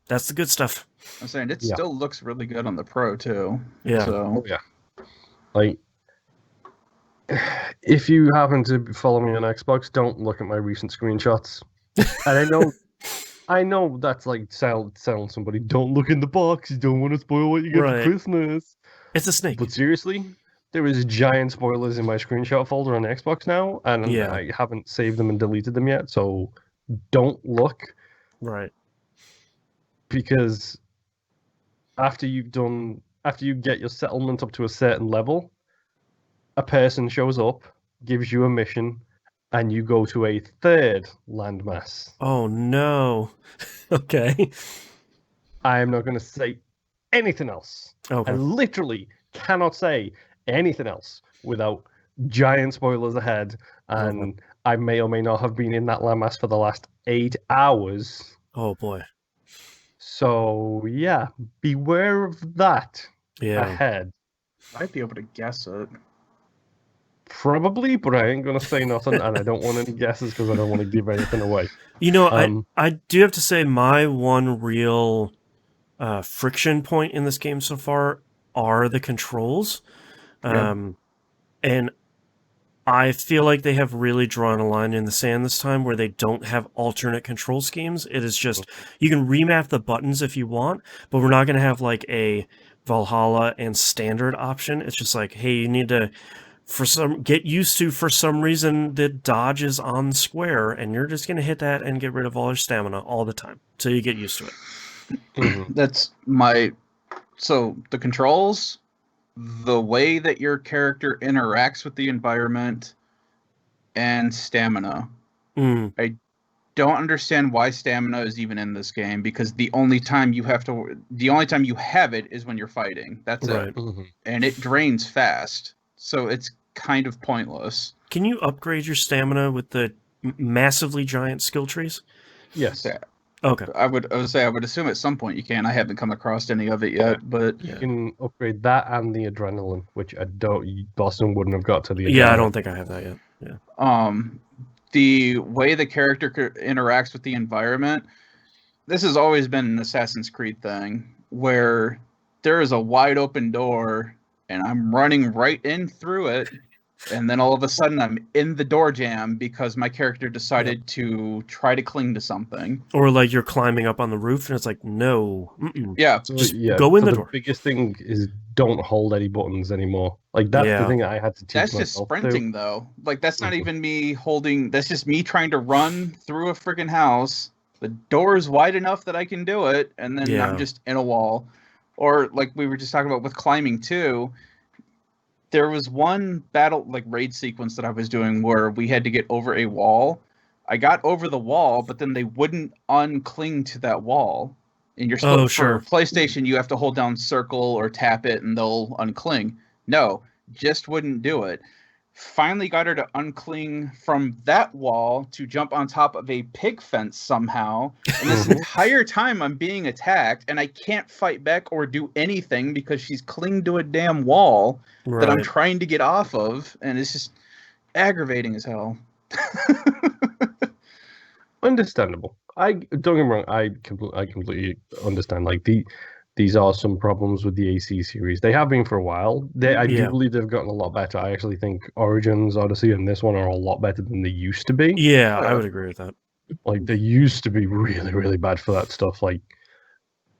S3: That's the good stuff.
S1: I'm saying it still looks really good on the Pro too.
S3: Yeah.
S1: So.
S2: Like, if you happen to follow me on Xbox, don't look at my recent screenshots. And I know that's like telling somebody, don't look in the box. You don't want to spoil what you get for Christmas.
S3: It's a snake.
S2: But seriously, there is giant spoilers in my screenshot folder on Xbox now, and I haven't saved them and deleted them yet. So don't look.
S3: Right.
S2: Because after you get your settlement up to a certain level, a person shows up, gives you a mission, and you go to a third landmass.
S3: Oh no. Okay.
S2: I am not going to say anything else.
S3: Okay.
S2: I literally cannot say anything else without giant spoilers ahead, and I may or may not have been in that landmass for the last 8 hours.
S3: Oh boy.
S2: So, yeah, beware of that ahead.
S1: I'd be able to guess it.
S2: Probably, but I ain't going to say nothing, and I don't want any guesses because I don't want to give anything away.
S3: You know, I do have to say my one real friction point in this game so far are the controls. And I feel like they have really drawn a line in the sand this time where they don't have alternate control schemes. It is just, you can remap the buttons if you want, but we're not going to have like a Valhalla and standard option. It's just like, hey, you need to, get used to, for some reason, the dodge is on square, and you're just going to hit that and get rid of all your stamina all the time till you get used to it.
S1: So the controls, the way that your character interacts with the environment, and stamina. I don't understand why stamina is even in this game, because the only time you have it is when you're fighting. That's it. And it drains fast. So it's kind of pointless.
S3: Can you upgrade your stamina with the massively giant skill trees?
S2: Yes.
S1: Yeah.
S3: Okay.
S1: I would assume at some point you can. I haven't come across any of it yet, but
S2: you can upgrade that and the adrenaline, which Boston wouldn't have got to the adrenaline.
S3: Yeah, I don't think I have that yet. Yeah.
S1: The way the character interacts with the environment, this has always been an Assassin's Creed thing, where there is a wide open door and I'm running right in through it, and then all of a sudden I'm in the door jam because my character decided to try to cling to something.
S3: Or like you're climbing up on the roof and it's like, no.
S1: Yeah.
S3: Just go in the door.
S2: The biggest thing is don't hold any buttons anymore. Like, that's the thing I had to teach myself.
S1: That's just sprinting, though. Like, that's not even me holding... That's just me trying to run through a freaking house. The door is wide enough that I can do it, and then I'm just in a wall. Or, like we were just talking about with climbing, too... There was one battle, like raid sequence that I was doing where we had to get over a wall. I got over the wall, but then they wouldn't uncling to that wall. And you're supposed for PlayStation, you have to hold down circle or tap it and they'll uncling. No, just wouldn't do it. finally got her to uncling from that wall to jump on top of a pig fence somehow. And this entire time I'm being attacked and I can't fight back or do anything because she's clinging to a damn wall that I'm trying to get off of. And it's just aggravating as hell.
S2: Understandable. Don't get me wrong. I completely understand. Like these are some problems with the AC series. They have been for a while. I do believe they've gotten a lot better. I actually think Origins, Odyssey, and this one are a lot better than they used to be.
S3: Yeah, I would agree with that.
S2: Like they used to be really, really bad for that stuff. Like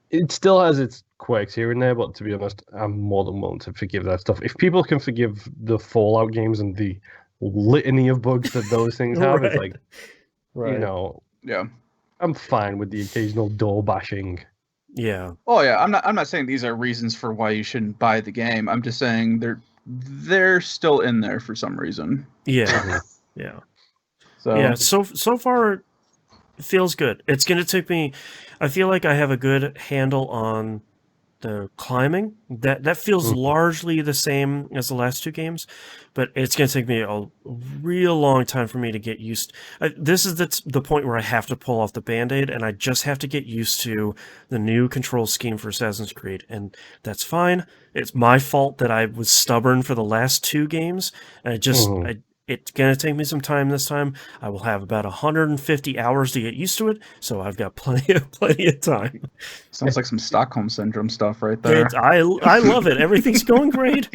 S2: it still has its quirks here and there, but to be honest, I'm more than willing to forgive that stuff. If people can forgive the Fallout games and the litany of bugs that those things have, it's like, you know, I'm fine with the occasional door bashing.
S3: Yeah.
S1: Oh yeah, I'm not saying these are reasons for why you shouldn't buy the game. I'm just saying they're still in there for some reason.
S3: Yeah. Yeah.
S1: So
S3: so far it feels good. It's going to take me, I feel like I have a good handle on the climbing. That feels largely the same as the last two games, but it's going to take me a real long time for me to get used. This is the point where I have to pull off the Band-Aid, and I just have to get used to the new control scheme for Assassin's Creed, and that's fine. It's my fault that I was stubborn for the last two games, and it's going to take me some time this time. I will have about 150 hours to get used to it, so I've got plenty of time.
S1: Sounds like some Stockholm Syndrome stuff right there.
S3: I love it. Everything's going great.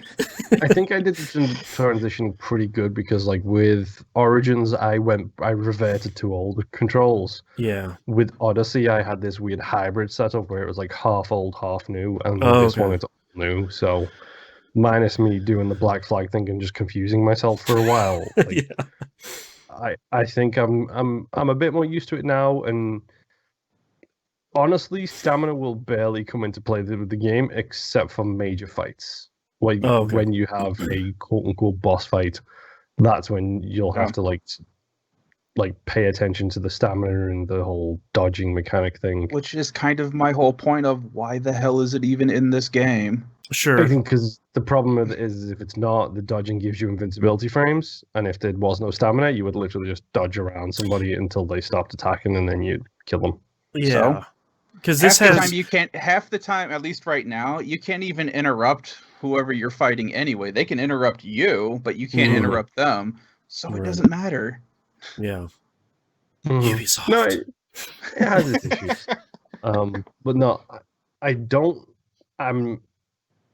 S2: I think I did the transition pretty good because, like, with Origins, I reverted to old controls.
S3: Yeah.
S2: With Odyssey, I had this weird hybrid setup where it was like half old, half new, and this one it's all new, so... Minus me doing the black flag thing and just confusing myself for a while. Like, I think I'm a bit more used to it now, and honestly, stamina will barely come into play with the game except for major fights. Like when you have a quote unquote boss fight, that's when you'll have to like pay attention to the stamina and the whole dodging mechanic thing.
S1: Which is kind of my whole point of why the hell is it even in this game?
S3: Sure.
S2: I think because the problem with it is if it's not, the dodging gives you invincibility frames, and if there was no stamina, you would literally just dodge around somebody until they stopped attacking, and then you'd kill them.
S3: Yeah. Because
S1: half the time, at least right now, you can't even interrupt whoever you're fighting anyway. They can interrupt you, but you can't interrupt them, so it doesn't matter.
S3: Yeah. Ubisoft.
S2: No, it has its issues. But no, I don't.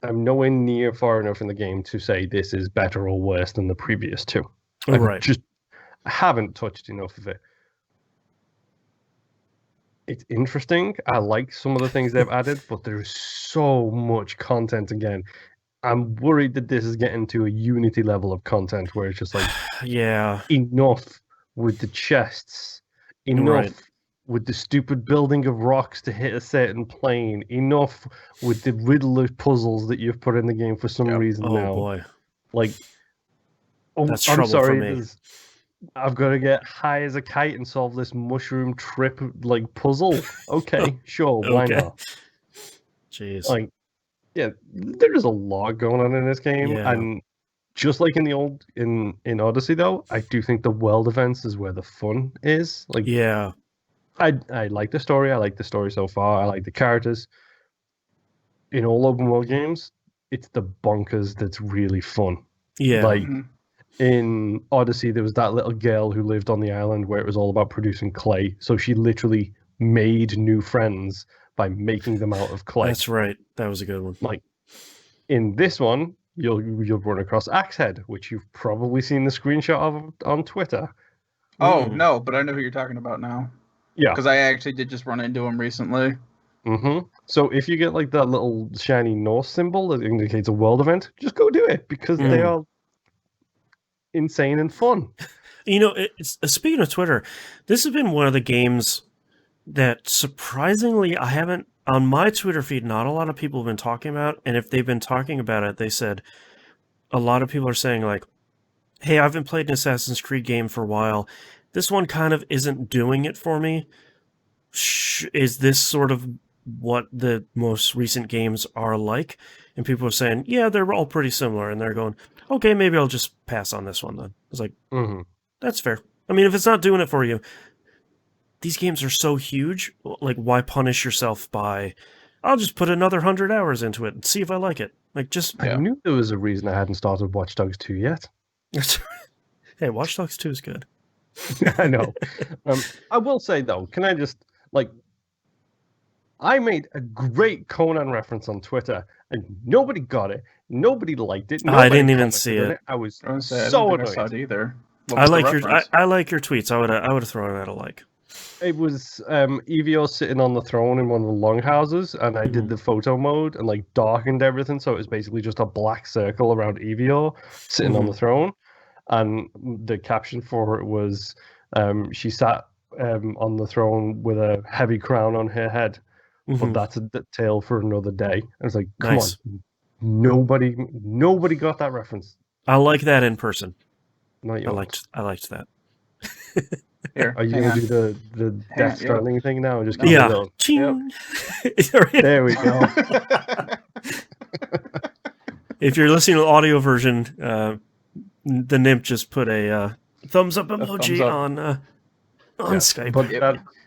S2: I'm nowhere near far enough in the game to say this is better or worse than the previous two. I haven't touched enough of it. It's interesting. I like some of the things they've added, but there's so much content again. I'm worried that this is getting to a Unity level of content where it's just like, enough with the chests, enough with the stupid building of rocks to hit a certain plane, enough with the riddle of puzzles that you've put in the game for some reason now.
S3: Oh boy.
S2: Like,
S3: that's
S2: I'm
S3: trouble
S2: sorry,
S3: for me.
S2: I've got to get high as a kite and solve this mushroom trip like puzzle. Okay, sure, why not?
S3: Jeez.
S2: Like, yeah, there's a lot going on in this game, and just like in the old in Odyssey, though, I do think the world events is where the fun is. Like, I like the story. I like the story so far. I like the characters. In all open world games, it's the bonkers that's really fun.
S3: Yeah.
S2: Like in Odyssey, there was that little girl who lived on the island where it was all about producing clay. So she literally made new friends by making them out of clay.
S3: That's right. That was a good one.
S2: Like in this one, you'll run across Axehead, which you've probably seen the screenshot of on Twitter.
S1: Oh no, but I know who you're talking about now.
S2: Yeah,
S1: because I actually did just run into him recently.
S2: So if you get like that little shiny Norse symbol that indicates a world event, just go do it because they are insane and fun.
S3: You know, speaking of Twitter, this has been one of the games that surprisingly I haven't, on my Twitter feed, not a lot of people have been talking about. And if they've been talking about it, they said a lot of people are saying like, hey, I haven't played an Assassin's Creed game for a while. This one kind of isn't doing it for me. Is this sort of what the most recent games are like? and people were saying, yeah, they're all pretty similar, and they're going, okay, maybe I'll just pass on this one then. It's like, that's fair. I mean, if it's not doing it for you, these games are so huge, like, why punish yourself by, I'll just put another 100 hours into it and see if I like it. Like, just...
S2: I knew there was a reason I hadn't started Watch Dogs 2 yet.
S3: Hey, Watch Dogs 2 is good.
S2: I know. I will say, though, can I just, like, I made a great Conan reference on Twitter, and nobody got it. Nobody liked it.
S3: I didn't even see it.
S2: I was
S1: so
S2: so
S1: annoyed. I saw it either.
S3: I like your tweets. I would have thrown it at a like.
S2: It was Evio sitting on the throne in one of the longhouses, and I did the photo mode and like darkened everything, so it was basically just a black circle around Evio sitting on the throne. And the caption for it was, she sat on the throne with a heavy crown on her head, but that's a tale for another day. I was like, come on, nobody got that reference.
S3: I like that in person.
S2: Not yours.
S3: I liked that.
S2: Here, are you going to do the Death Stranding thing now? Just
S3: yeah.
S2: Yep. There we go.
S3: If you're listening to the audio version, the Nymph just put a thumbs up emoji on Skype.
S1: But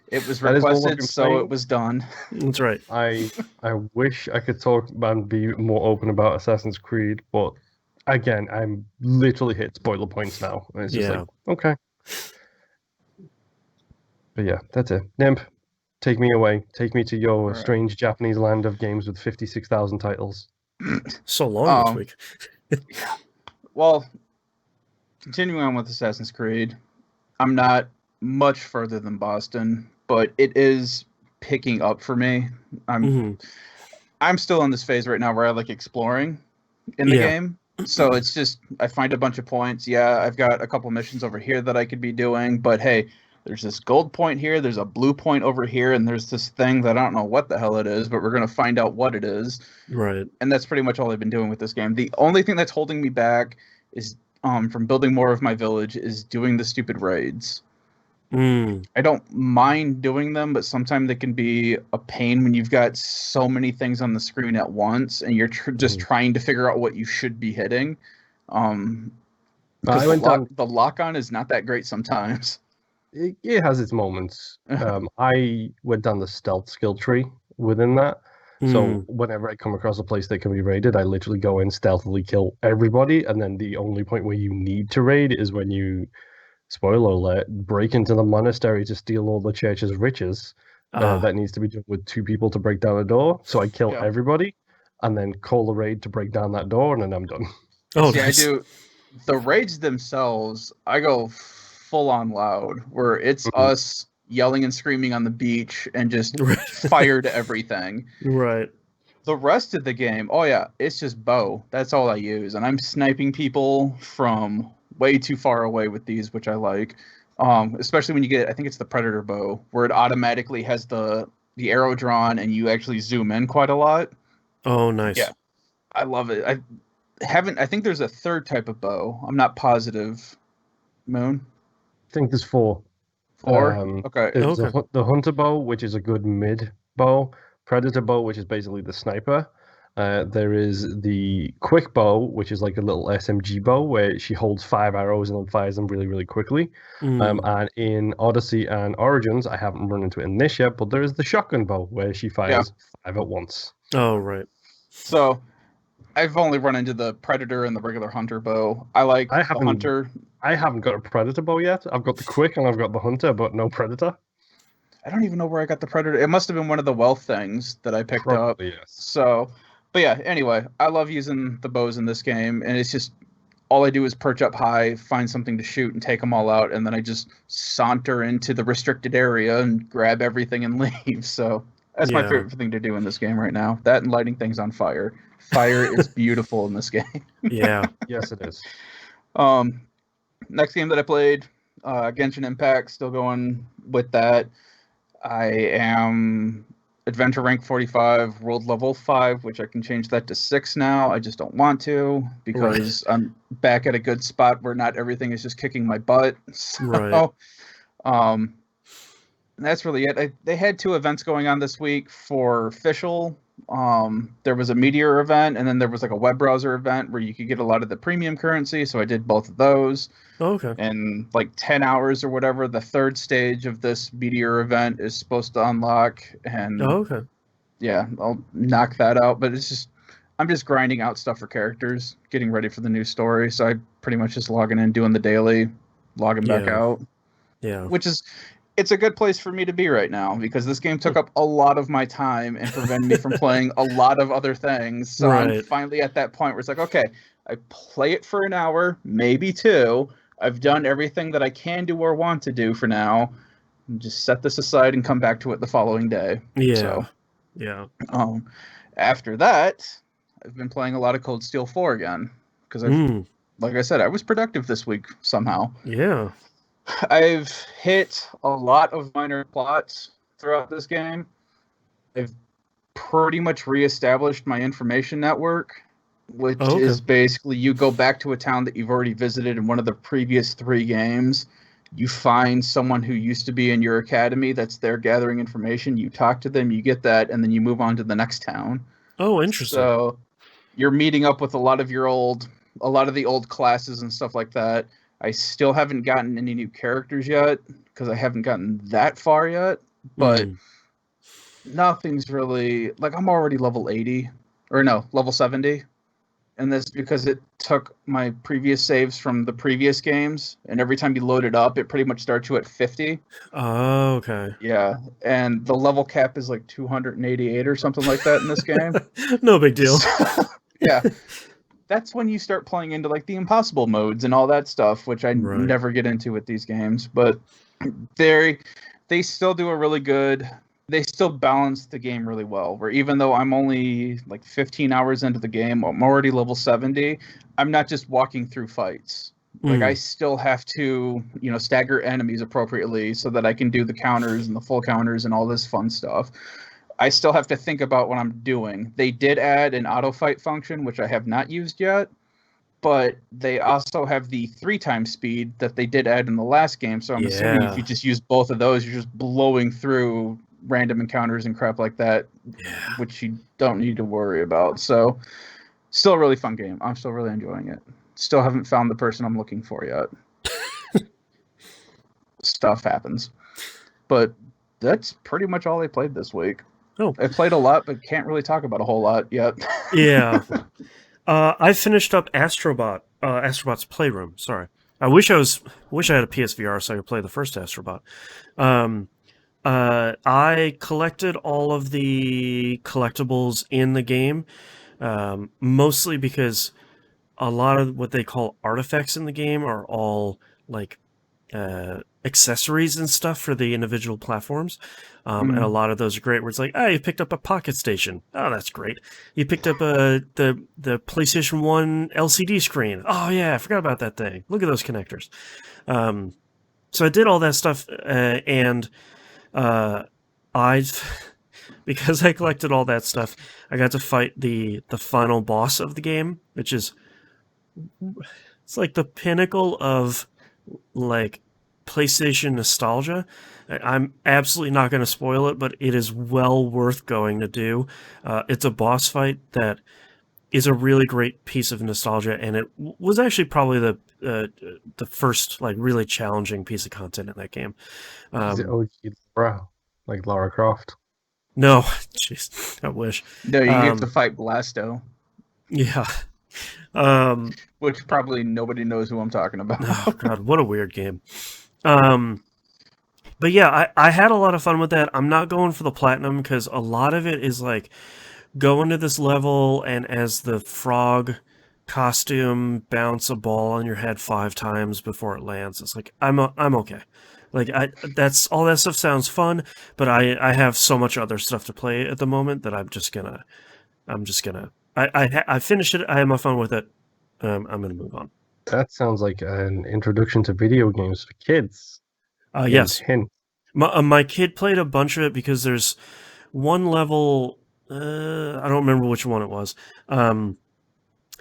S1: it was requested, so it was done.
S3: That's right.
S2: I wish I could talk and be more open about Assassin's Creed, but again, I'm literally hit spoiler points now. And it's just like, okay. But yeah, that's it. Nymph, take me away. Take me to your strange Japanese land of games with 56,000 titles.
S3: So long this week.
S1: Well, continuing on with Assassin's Creed, I'm not much further than Boston, but it is picking up for me. I'm still in this phase right now where I like exploring in the game. So it's just, I find a bunch of points. Yeah, I've got a couple missions over here that I could be doing, but hey, there's this gold point here, there's a blue point over here, and there's this thing that I don't know what the hell it is, but we're going to find out what it is.
S3: Right.
S1: And that's pretty much all I've been doing with this game. The only thing that's holding me back is from building more of my village is doing the stupid raids. I don't mind doing them, but sometimes they can be a pain when you've got so many things on the screen at once and you're just trying to figure out what you should be hitting. The lock-on is not that great sometimes.
S2: It has its moments. I went down the stealth skill tree within that. So whenever I come across a place that can be raided, I literally go in, stealthily kill everybody, and then the only point where you need to raid is when you, spoiler alert, break into the monastery to steal all the church's riches. That needs to be done with 2 people to break down a door. So I kill everybody, and then call the raid to break down that door, and then I'm done.
S1: Nice. I do. The raids themselves, I go full on loud, where it's us yelling and screaming on the beach and just fire to everything.
S3: Right.
S1: The rest of the game, it's just bow. That's all I use. And I'm sniping people from way too far away with these, which I like. Especially when you get, I think it's the Predator bow, where it automatically has the arrow drawn and you actually zoom in quite a lot.
S3: Oh, nice.
S1: Yeah. I love it. I think there's a third type of bow. I'm not positive. Moon?
S2: I think there's 4.
S1: 4? Okay.
S2: It's the hunter bow, which is a good mid bow. Predator bow, which is basically the sniper. There is the quick bow, which is like a little SMG bow where she holds 5 arrows and then fires them really, really quickly. And in Odyssey and Origins, I haven't run into it in this yet, but there is the shotgun bow where she fires 5 at once.
S3: Oh, right.
S1: So I've only run into the Predator and the regular hunter bow. The hunter.
S2: I haven't got a Predator bow yet. I've got the quick and I've got the hunter, but no Predator.
S1: I don't even know where I got the Predator. It must have been one of the wealth things that I picked up.
S2: Yes.
S1: So, but yeah, anyway, I love using the bows in this game, and it's just all I do is perch up high, find something to shoot, and take them all out, and then I just saunter into the restricted area and grab everything and leave. So that's my favorite thing to do in this game right now. That and lighting things on fire. Fire is beautiful in this game.
S3: Yeah.
S2: Yes, it is.
S1: Next game that I played, Genshin Impact, still going with that. I am Adventure Rank 45, World Level 5, which I can change that to 6 now. I just don't want to because I'm back at a good spot where not everything is just kicking my butt. So, that's really it. They had 2 events going on this week for official There was a Meteor event, and then there was like a web browser event where you could get a lot of the premium currency. So I did both of those.
S3: Oh, okay.
S1: In like 10 hours or whatever, the third stage of this Meteor event is supposed to unlock. And
S3: okay.
S1: Yeah, I'll knock that out. But I'm just grinding out stuff for characters, getting ready for the new story. So I pretty much just logging in, doing the daily, logging back out.
S3: Yeah.
S1: It's a good place for me to be right now because this game took up a lot of my time and prevented me from playing a lot of other things. So I'm finally at that point where it's like, okay, I play it for an hour, maybe 2. I've done everything that I can do or want to do for now. And just set this aside and come back to it the following day.
S3: Yeah.
S1: So,
S3: yeah.
S1: After that, I've been playing a lot of Cold Steel 4 again because like I said, I was productive this week somehow.
S3: Yeah.
S1: I've hit a lot of minor plots throughout this game. I've pretty much reestablished my information network, which is basically you go back to a town that you've already visited in one of the previous 3 games. You find someone who used to be in your academy that's there gathering information. You talk to them, you get that, and then you move on to the next town.
S3: Oh, interesting.
S1: So you're meeting up with a lot of the old classes and stuff like that. I still haven't gotten any new characters yet because I haven't gotten that far yet, but nothing's really like I'm already level 80 or no, level 70. And that's because it took my previous saves from the previous games. And every time you load it up, it pretty much starts you at 50.
S3: Oh, okay.
S1: Yeah. And the level cap is like 288 or something like that in this game.
S3: No big deal.
S1: Yeah. That's when you start playing into like the impossible modes and all that stuff, which I never get into with these games. But they still do a really good. They still balance the game really well. Where even though I'm only like 15 hours into the game, I'm already level 70. I'm not just walking through fights. Like I still have to, stagger enemies appropriately so that I can do the counters and the full counters and all this fun stuff. I still have to think about what I'm doing. They did add an auto fight function, which I have not used yet, but they also have the 3x speed that they did add in the last game. So I'm assuming if you just use both of those, you're just blowing through random encounters and crap like that, which you don't need to worry about. So still a really fun game. I'm still really enjoying it. Still haven't found the person I'm looking for yet. Stuff happens. But that's pretty much all I played this week.
S3: Oh,
S1: I played a lot, but can't really talk about a whole lot yet.
S3: Yeah. I finished up Astrobot, Astrobot's Playroom. Sorry. I wish I had a PSVR so I could play the first Astrobot. I collected all of the collectibles in the game, mostly because a lot of what they call artifacts in the game are all like accessories and stuff for the individual platforms. And a lot of those are great where it's like, you picked up a pocket station. Oh, that's great. You picked up the PlayStation 1 LCD screen. Oh yeah, I forgot about that thing. Look at those connectors. So I did all that stuff, and because I collected all that stuff, I got to fight the final boss of the game, which is it's like the pinnacle of like PlayStation nostalgia. I'm absolutely not going to spoil it, but it is well worth going to do. It's a boss fight that is a really great piece of nostalgia, and it was actually probably the first like really challenging piece of content in that game.
S2: Is it OG Laura, like Lara Croft?
S3: No, jeez, I wish.
S1: No, you get to fight Blasto.
S3: Yeah.
S1: Which probably nobody knows who I'm talking about.
S3: Oh god, what a weird game. But yeah, I had a lot of fun with that. I'm not going for the platinum because a lot of it is like go into this level and as the frog costume bounce a ball on your head 5 times before it lands. It's like I'm okay. Like that's all that stuff sounds fun, but I have so much other stuff to play at the moment that I'm just gonna I finished it. I had my fun with it. I'm gonna move on.
S2: That sounds like an introduction to video games for kids.
S3: Yes. My kid played a bunch of it because there's one level, I don't remember which one it was.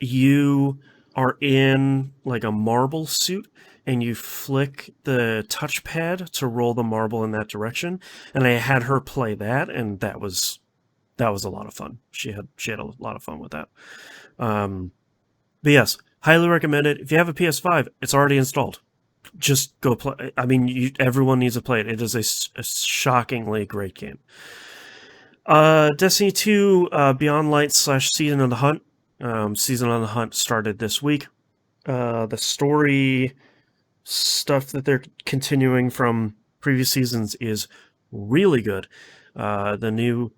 S3: You are in like a marble suit and you flick the touchpad to roll the marble in that direction. And I had her play that, and that was that was a lot of fun. She had a lot of fun with that. But yes, highly recommend it. If you have a PS5, it's already installed. Just go play. I mean, everyone needs to play it. It is a shockingly great game. Destiny 2 Beyond Light / Season of the Hunt. Season of the Hunt started this week. The story stuff that they're continuing from previous seasons is really good. The new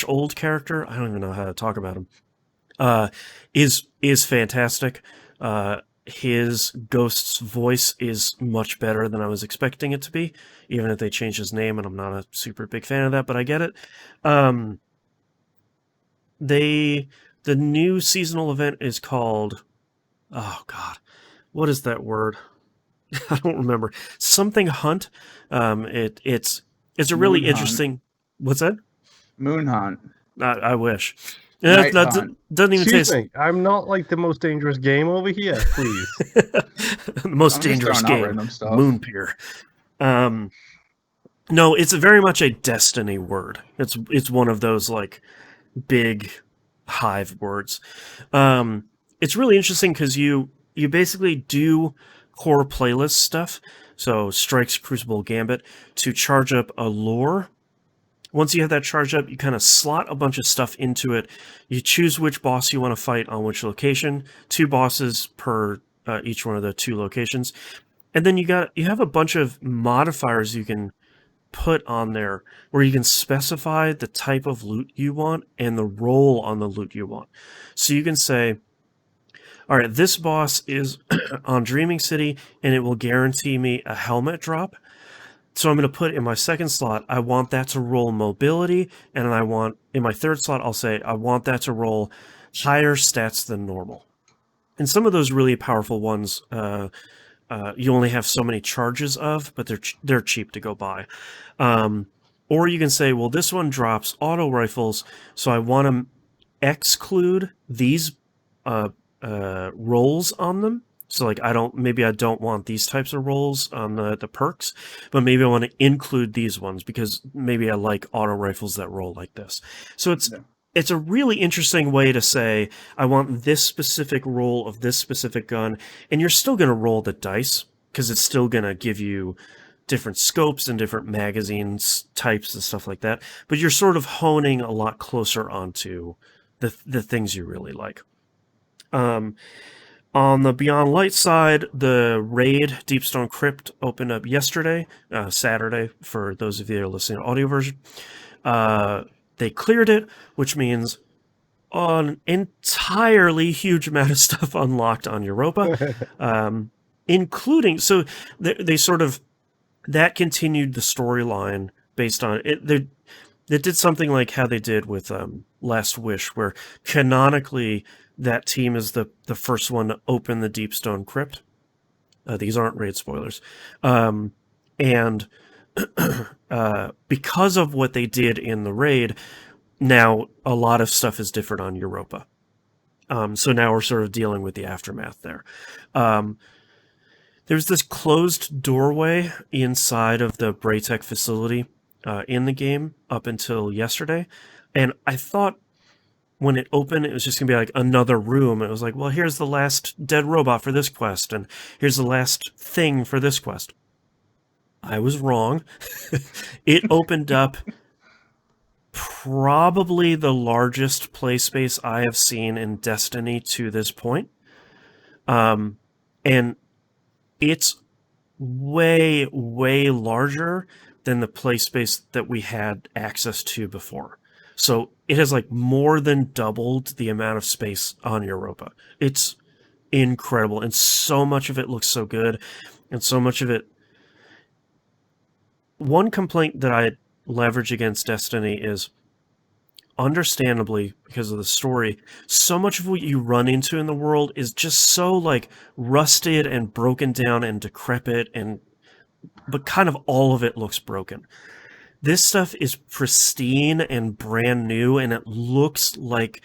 S3: / old character, I don't even know how to talk about him, is fantastic. His Ghost's voice is much better than I was expecting it to be, even if they changed his name, and I'm not a super big fan of that, but I get it. The new seasonal event is called, oh god, what is that word? I don't remember. Something Hunt. It's a really interesting. What's that?
S1: Moon Hunt.
S3: I wish. That doesn't even
S2: Excuse me. I'm not like the most dangerous game over here, please.
S3: The most dangerous game, Moon Pier. No, it's very much a Destiny word. It's one of those like big hive words. It's really interesting because you basically do core playlist stuff. So Strikes, Crucible, Gambit to charge up a lore. Once you have that charged up, you kind of slot a bunch of stuff into it. You choose which boss you want to fight on which location. 2 bosses per each one of the 2 locations. And then you have a bunch of modifiers you can put on there where you can specify the type of loot you want and the role on the loot you want. So you can say, all right, this boss is on Dreaming City and it will guarantee me a helmet drop. So I'm going to put in my second slot, I want that to roll mobility, and I want, in my third slot, I'll say, I want that to roll higher stats than normal. And some of those really powerful ones, you only have so many charges of, but they're cheap to go buy. Or you can say, well, this one drops auto rifles, so I want to exclude these rolls on them. So like maybe I don't want these types of rolls on the perks, but maybe I want to include these ones because maybe I like auto rifles that roll like this. So it's a really interesting way to say, I want this specific roll of this specific gun, and you're still going to roll the dice because it's still going to give you different scopes and different magazines types and stuff like that. But you're sort of honing a lot closer onto the things you really like. On the Beyond Light side, the raid Deepstone Crypt opened up yesterday, Saturday, for those of you that are listening to the audio version. They cleared it, which means an entirely huge amount of stuff unlocked on Europa, including, so they sort of, that continued the storyline based on it. They did something like how they did with Last Wish, where canonically that team is the first one to open the Deepstone Crypt. These aren't raid spoilers. And because of what they did in the raid, now a lot of stuff is different on Europa. So now we're sort of dealing with the aftermath there. There's this closed doorway inside of the Braytech facility in the game up until yesterday. And I thought when it opened, it was just going to be like another room. It was like, well, here's the last dead robot for this quest, and here's the last thing for this quest. I was wrong. It opened up probably the largest play space I have seen in Destiny to this point. And it's way, way larger than the play space that we had access to before. So it has like more than doubled the amount of space on Europa. It's incredible. And so much of it looks so good. And so much of it. One complaint that I leverage against Destiny is, understandably, because of the story, so much of what you run into in the world is just so like rusted and broken down and decrepit, but kind of all of it looks broken. This stuff is pristine and brand new, and it looks like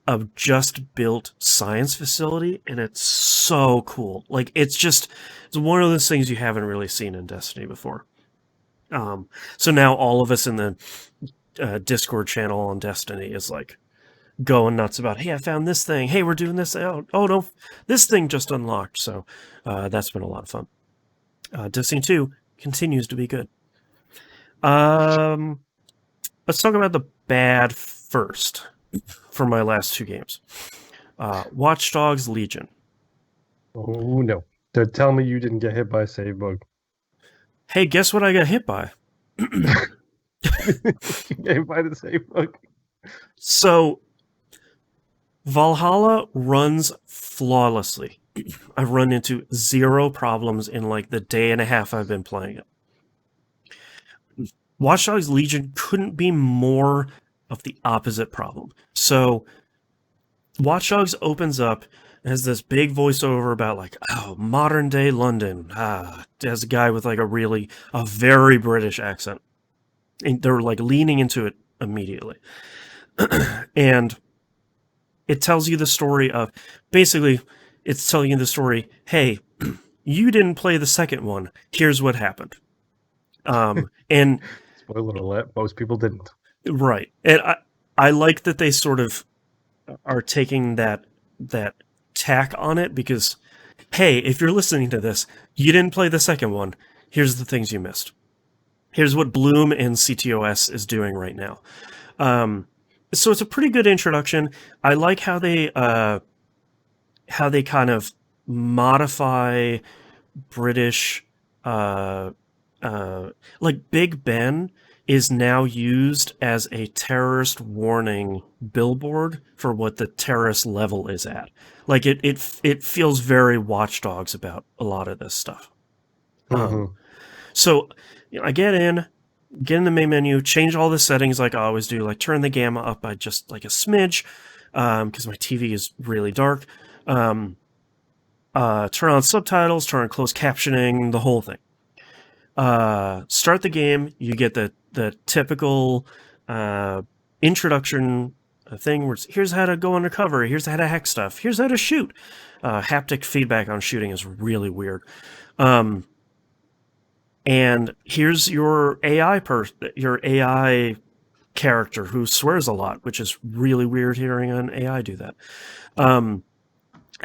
S3: a just built science facility, and it's so cool. Like it's one of those things you haven't really seen in Destiny before. So now all of us in the Discord channel on Destiny is like going nuts about, hey, I found this thing. Hey, we're doing this. Oh no, this thing just unlocked. So that's been a lot of fun. Destiny 2 continues to be good. Let's talk about the bad first for my last 2 games. Watch Dogs Legion.
S2: Oh no. Tell me you didn't get hit by a save bug.
S3: Hey, guess what I got hit by?
S2: You get hit by the save bug.
S3: So, Valhalla runs flawlessly. I've run into 0 problems in like the day and a half I've been playing it. Watch Dogs Legion couldn't be more of the opposite problem. So, Watch Dogs opens up and has this big voiceover about like, oh, modern day London. Has a guy with like a very British accent. And they're like leaning into it immediately. And it tells you the story of, basically, it's telling you the story, hey, you didn't play the second one. Here's what happened. And
S2: spoiler alert, most people didn't.
S3: Right. And I like that they sort of are taking that tack on it because, hey, if you're listening to this, you didn't play the second one. Here's the things you missed. Here's what Bloom and CTOS is doing right now. So it's a pretty good introduction. I like how they kind of modify British, like Big Ben is now used as a terrorist warning billboard for what the terrorist level is at. Like it feels very Watch Dogs about a lot of this stuff. So I get in the main menu, change all the settings like I always do, like turn the gamma up by just like a smidge, because my TV is really dark. Turn on subtitles, turn on closed captioning, the whole thing. Start the game, you get the typical introduction thing where it's, here's how to go undercover, here's how to hack stuff, here's how to shoot. Haptic feedback on shooting is really weird. And here's your AI character who swears a lot, which is really weird hearing an AI do that. I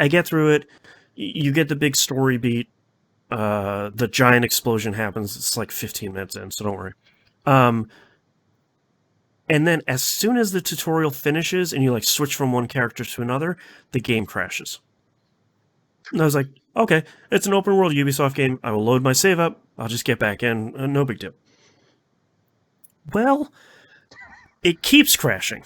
S3: get through it. You get the big story beat. The giant explosion happens. It's like 15 minutes in, so don't worry. And then as soon as the tutorial finishes and you like switch from one character to another, the game crashes. And I was like, okay, it's an open world Ubisoft game. I will load my save up. I'll just get back in. No big deal. Well, it keeps crashing.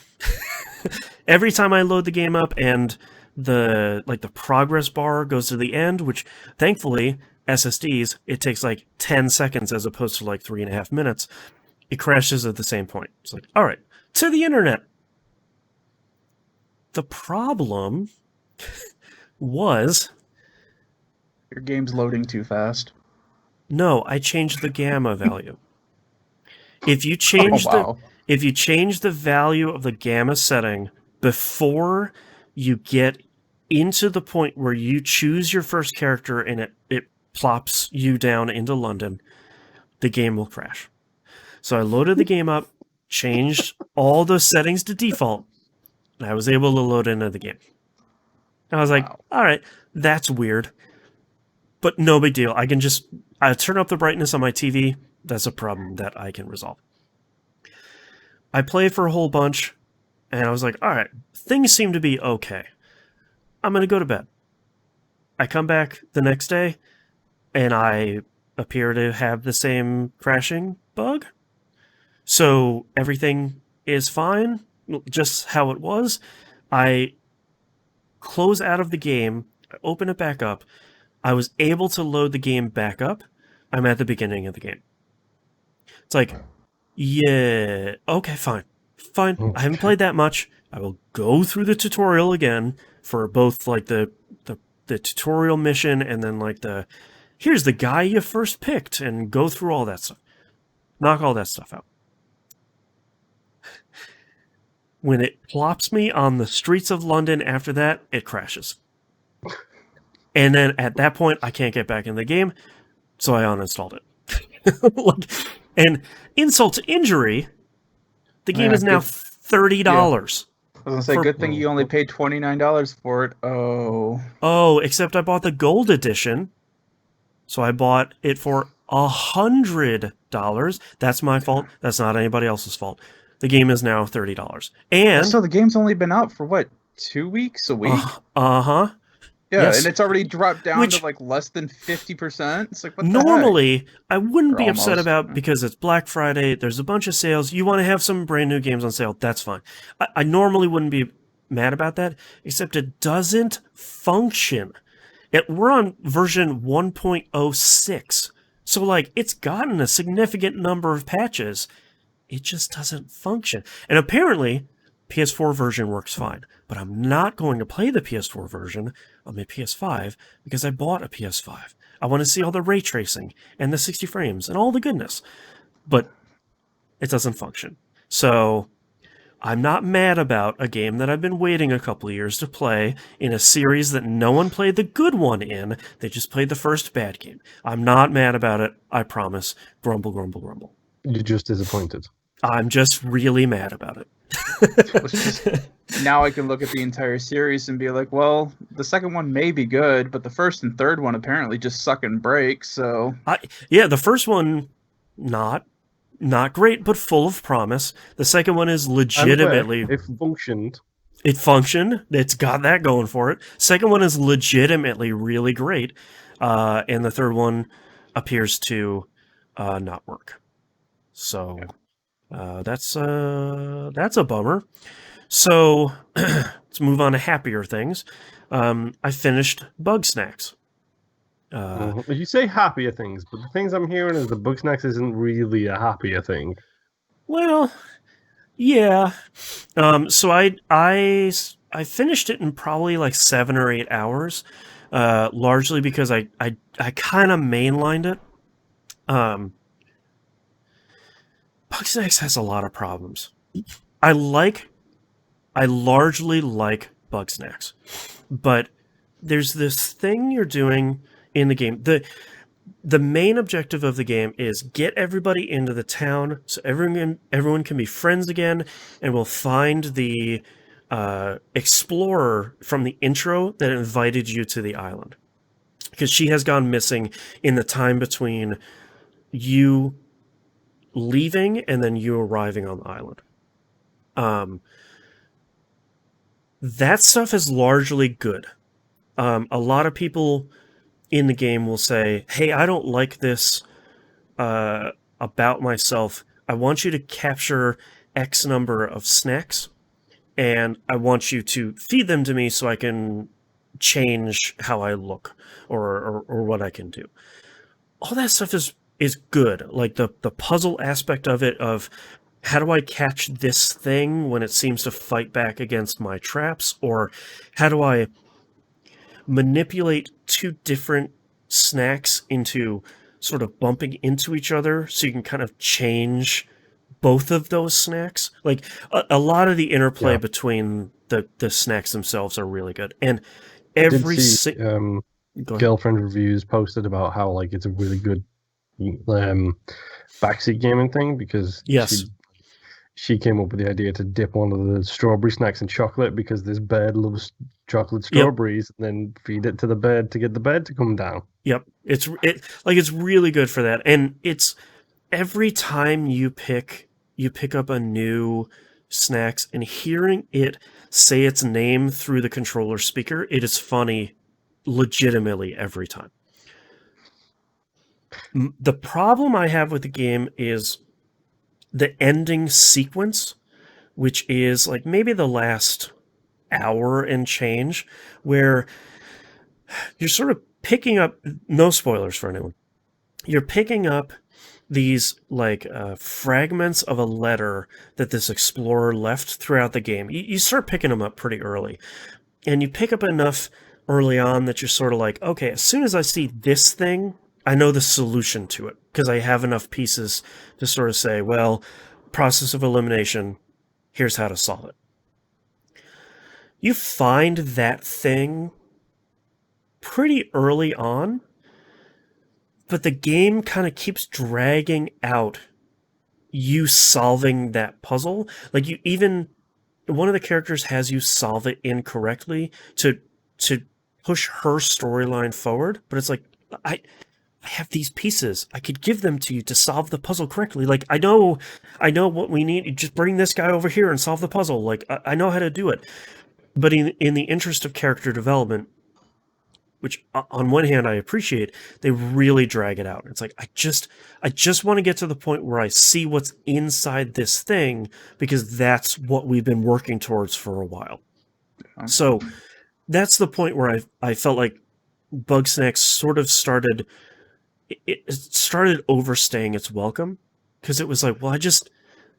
S3: Every time I load the game up and the progress bar goes to the end, which thankfully SSDs, it takes like 10 seconds as opposed to like 3.5 minutes. It crashes at the same point. It's like, all right, to the internet. The problem was
S1: your game's loading too fast.
S3: No, I changed the gamma value. If you change the value of the gamma setting before you get into the point where you choose your first character and it plops you down into London, the game will crash. So I loaded the game up, changed all those settings to default, and I was able to load into the game. I was like, all right, that's weird. But no big deal. I turn up the brightness on my TV. That's a problem that I can resolve. I played for a whole bunch, and I was like, all right, things seem to be okay. I'm going to go to bed. I come back the next day, and I appear to have the same crashing bug. So everything is fine, just how it was. I close out of the game, I open it back up. I was able to load the game back up. I'm at the beginning of the game. It's like, yeah, okay, fine. Okay. I haven't played that much. I will go through the tutorial again for both like the tutorial mission and then like here's the guy you first picked and go through all that stuff. Knock all that stuff out. When it plops me on the streets of London after that, it crashes. And then at that point, I can't get back in the game, so I uninstalled it. And insult to injury, The game is now $30.
S1: Yeah. I was gonna say, good thing you only paid $29 for it.
S3: Oh, except I bought the gold edition, so I bought it for $100. That's my fault. That's not anybody else's fault. The game is now $30. And
S1: so the game's only been out for what, 2 weeks, a week?
S3: Uh-huh.
S1: Yeah,
S3: yes.
S1: And it's already dropped down to like less than 50%. It's like, what
S3: normally,
S1: the heck?
S3: I wouldn't be upset about because it's Black Friday, there's a bunch of sales, you want to have some brand new games on sale, that's fine. I normally wouldn't be mad about that, except it doesn't function. We're on version 1.06, so like it's gotten a significant number of patches. It just doesn't function. And apparently, PS4 version works fine, but I'm not going to play the PS4 version on my PS5 because I bought a PS5. I want to see all the ray tracing and the 60 frames and all the goodness, but it doesn't function. So I'm not mad about a game that I've been waiting a couple of years to play in a series that no one played the good one in. They just played the first bad game. I'm not mad about it, I promise. Grumble, grumble, grumble.
S2: You're just disappointed.
S3: I'm just really mad about it.
S1: Now I can look at the entire series and be like, well, the second one may be good, but the first and third one apparently just suck and break, so...
S3: the first one, not great, but full of promise. The second one is legitimately...
S2: It functioned.
S3: It functioned. It's got that going for it. Second one is legitimately really great. And the third one appears to not work. So... that's a bummer. So let's move on to happier things. I finished Bugsnax.
S2: You say happier things, but the things I'm hearing is the Bugsnax isn't really a happier thing.
S3: Well, yeah. So I finished it in probably like 7 or 8 hours, largely because I kind of mainlined it. Bugsnax has a lot of problems. I largely like Bugsnax, but there's this thing you're doing in the game. The main objective of the game is get everybody into the town so everyone can be friends again, and we'll find the explorer from the intro that invited you to the island, because she has gone missing in the time between you leaving and then you arriving on the island. That stuff is largely good. A lot of people in the game will say, hey, I don't like this about myself. I want you to capture X number of snacks, and I want you to feed them to me so I can change how I look or what I can do. All that stuff is good. Like the puzzle aspect of it, of how do I catch this thing when it seems to fight back against my traps, or how do I manipulate two different snacks into sort of bumping into each other so you can kind of change both of those snacks. Like a lot of the interplay between the snacks themselves are really good. And every
S2: girlfriend reviews posted about how like it's a really good backseat gaming thing, because she came up with the idea to dip one of the strawberry snacks in chocolate because this bird loves chocolate strawberries, and then feed it to the bird to get the bird to come down.
S3: Yep. It's really good for that. And it's every time you pick up a new snacks and hearing it say its name through the controller speaker, it is funny legitimately every time. The problem I have with the game is the ending sequence, which is like maybe the last hour and change, where you're sort of picking up, no spoilers for anyone, you're picking up these like fragments of a letter that this explorer left throughout the game. You start picking them up pretty early, and you pick up enough early on that you're sort of like, okay, as soon as I see this thing, I know the solution to it, because I have enough pieces to sort of say, well, process of elimination, here's how to solve it. You find that thing pretty early on, but the game kind of keeps dragging out you solving that puzzle. Like you even one of the characters has you solve it incorrectly to push her storyline forward, but it's like I have these pieces. I could give them to you to solve the puzzle correctly. Like I know what we need. You just bring this guy over here and solve the puzzle. Like I know how to do it. But in the interest of character development, which on one hand I appreciate, they really drag it out. It's like I just want to get to the point where I see what's inside this thing, because that's what we've been working towards for a while. So that's the point where I felt like Bugsnax sort of started overstaying its welcome, because it was like, well, I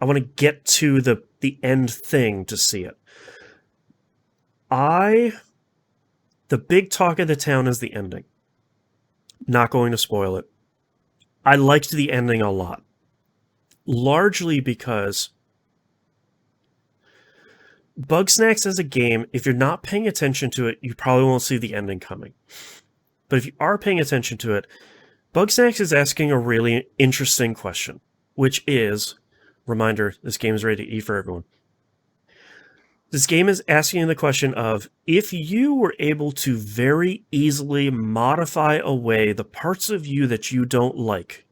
S3: want to get to the end thing to see it. The big talk of the town is the ending. Not going to spoil it. I liked the ending a lot. Largely because Bugsnax as a game, if you're not paying attention to it, you probably won't see the ending coming. But if you are paying attention to it, Bugsnax is asking a really interesting question, which is, reminder, this game is rated E for everyone. This game is asking the question of, if you were able to very easily modify away the parts of you that you don't like,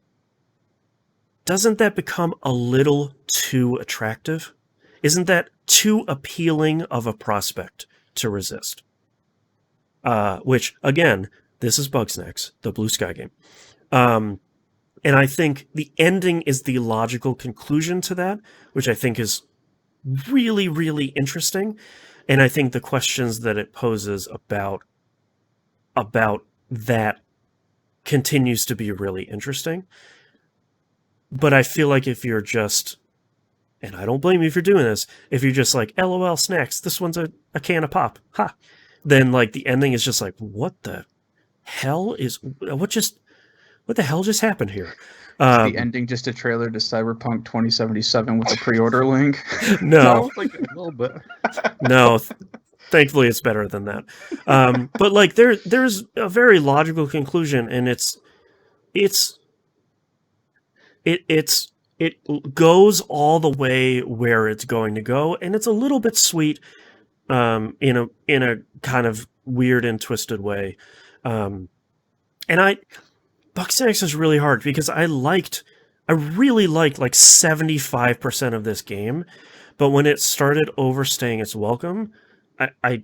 S3: doesn't that become a little too attractive? Isn't that too appealing of a prospect to resist? Which, again, this is Bugsnax, the Blue Sky game. And I think the ending is the logical conclusion to that, which I think is really, really interesting. And I think the questions that it poses about that continues to be really interesting. But I feel like if you're just, and I don't blame you for doing this, if you're just like, LOL snacks, this one's a can of pop, ha, then like the ending is just like, what the hell just happened here?
S1: Is the ending just a trailer to Cyberpunk 2077 with a pre-order link?
S3: No.
S2: Like a little bit.
S3: No, thankfully it's better than that. But like there's a very logical conclusion, and it goes all the way where it's going to go, and it's a little bit sweet, in a kind of weird and twisted way. Bugsnax is really hard because I really liked like 75% of this game, but when it started overstaying its welcome, I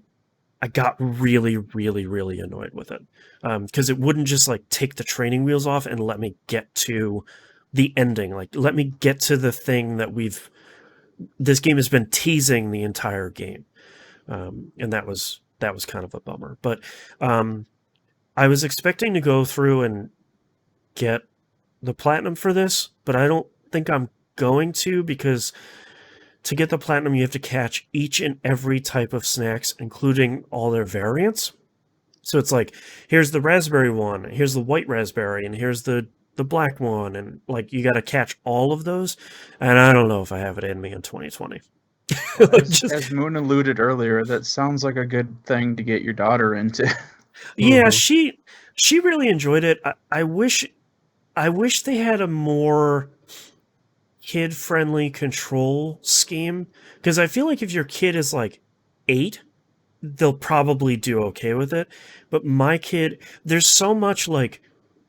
S3: got really, really, really annoyed with it, because it wouldn't just like take the training wheels off and let me get to the ending. Like, let me get to the thing that this game has been teasing the entire game, and that was kind of a bummer. But I was expecting to go through and get the platinum for this, but I don't think I'm going to, because to get the platinum you have to catch each and every type of snacks, including all their variants. So it's like, here's the raspberry one, here's the white raspberry, and here's the black one, and like you got to catch all of those, and I don't know if I have it in me in 2020.
S1: As Moon alluded earlier, that sounds like a good thing to get your daughter into.
S3: Yeah, she really enjoyed it. I wish they had a more kid-friendly control scheme, because I feel like if your kid is like 8, they'll probably do okay with it. But my kid, there's so much like,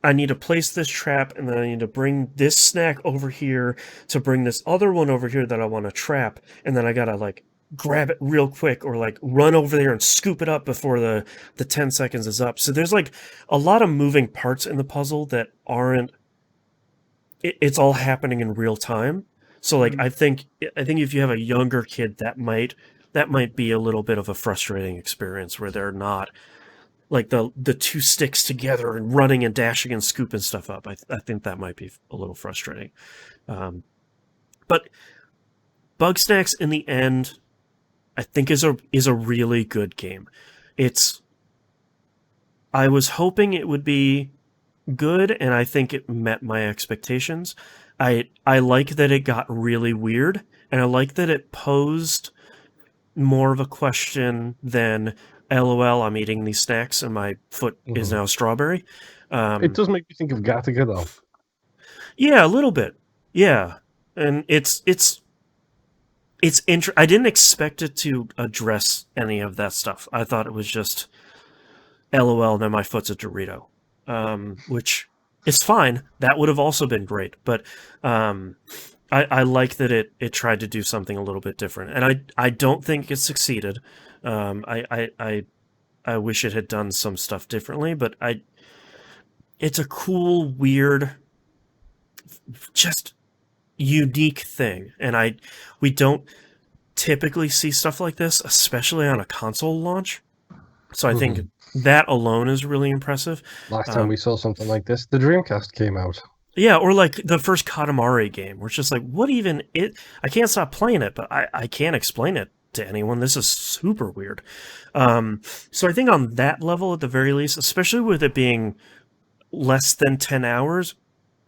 S3: I need to place this trap, and then I need to bring this snack over here to bring this other one over here that I want to trap, and then I gotta like grab it real quick, or like run over there and scoop it up before the 10 seconds is up. So there's like a lot of moving parts in the puzzle that aren't, it's all happening in real time. So like, I think if you have a younger kid, that might be a little bit of a frustrating experience, where they're not like the two sticks together and running and dashing and scooping stuff up. I think that might be a little frustrating. But Bugsnax in the end, I think is a really good game. I was hoping it would be good, and I think it met my expectations. I like that it got really weird, and I like that it posed more of a question than, LOL, I'm eating these snacks and my foot is now strawberry.
S2: It does make me think of Gattaca, though.
S3: Yeah, a little bit. Yeah. And I didn't expect it to address any of that stuff. I thought it was just LOL, now my foot's a Dorito. Which is fine. That would have also been great. But I like that it tried to do something a little bit different. And I don't think it succeeded. I wish it had done some stuff differently, but it's a cool, weird, just unique thing. And we don't typically see stuff like this, especially on a console launch. So I think that alone is really impressive.
S2: Last time we saw something like this, the Dreamcast came out.
S3: Yeah, or like the first Katamari game, where it's just like, what even it? I can't stop playing it, but I can't explain it to anyone. This is super weird. So I think on that level, at the very least, especially with it being less than 10 hours,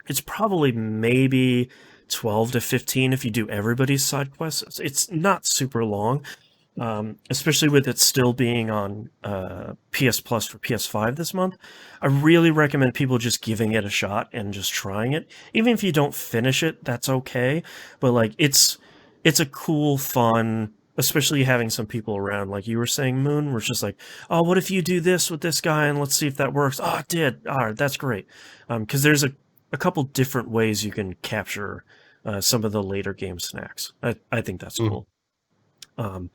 S3: it's probably maybe 12 to 15 if you do everybody's side quests. It's not super long, especially with it still being on PS Plus for PS5 this month. I really recommend people just giving it a shot and just trying it. Even if you don't finish it, that's okay. But like it's a cool, fun, especially having some people around, like you were saying, Moon, where it's just like, oh, what if you do this with this guy and let's see if that works. Oh, it did. All right, that's great. Because there's a couple different ways you can capture some of the later game snacks. I think that's cool. But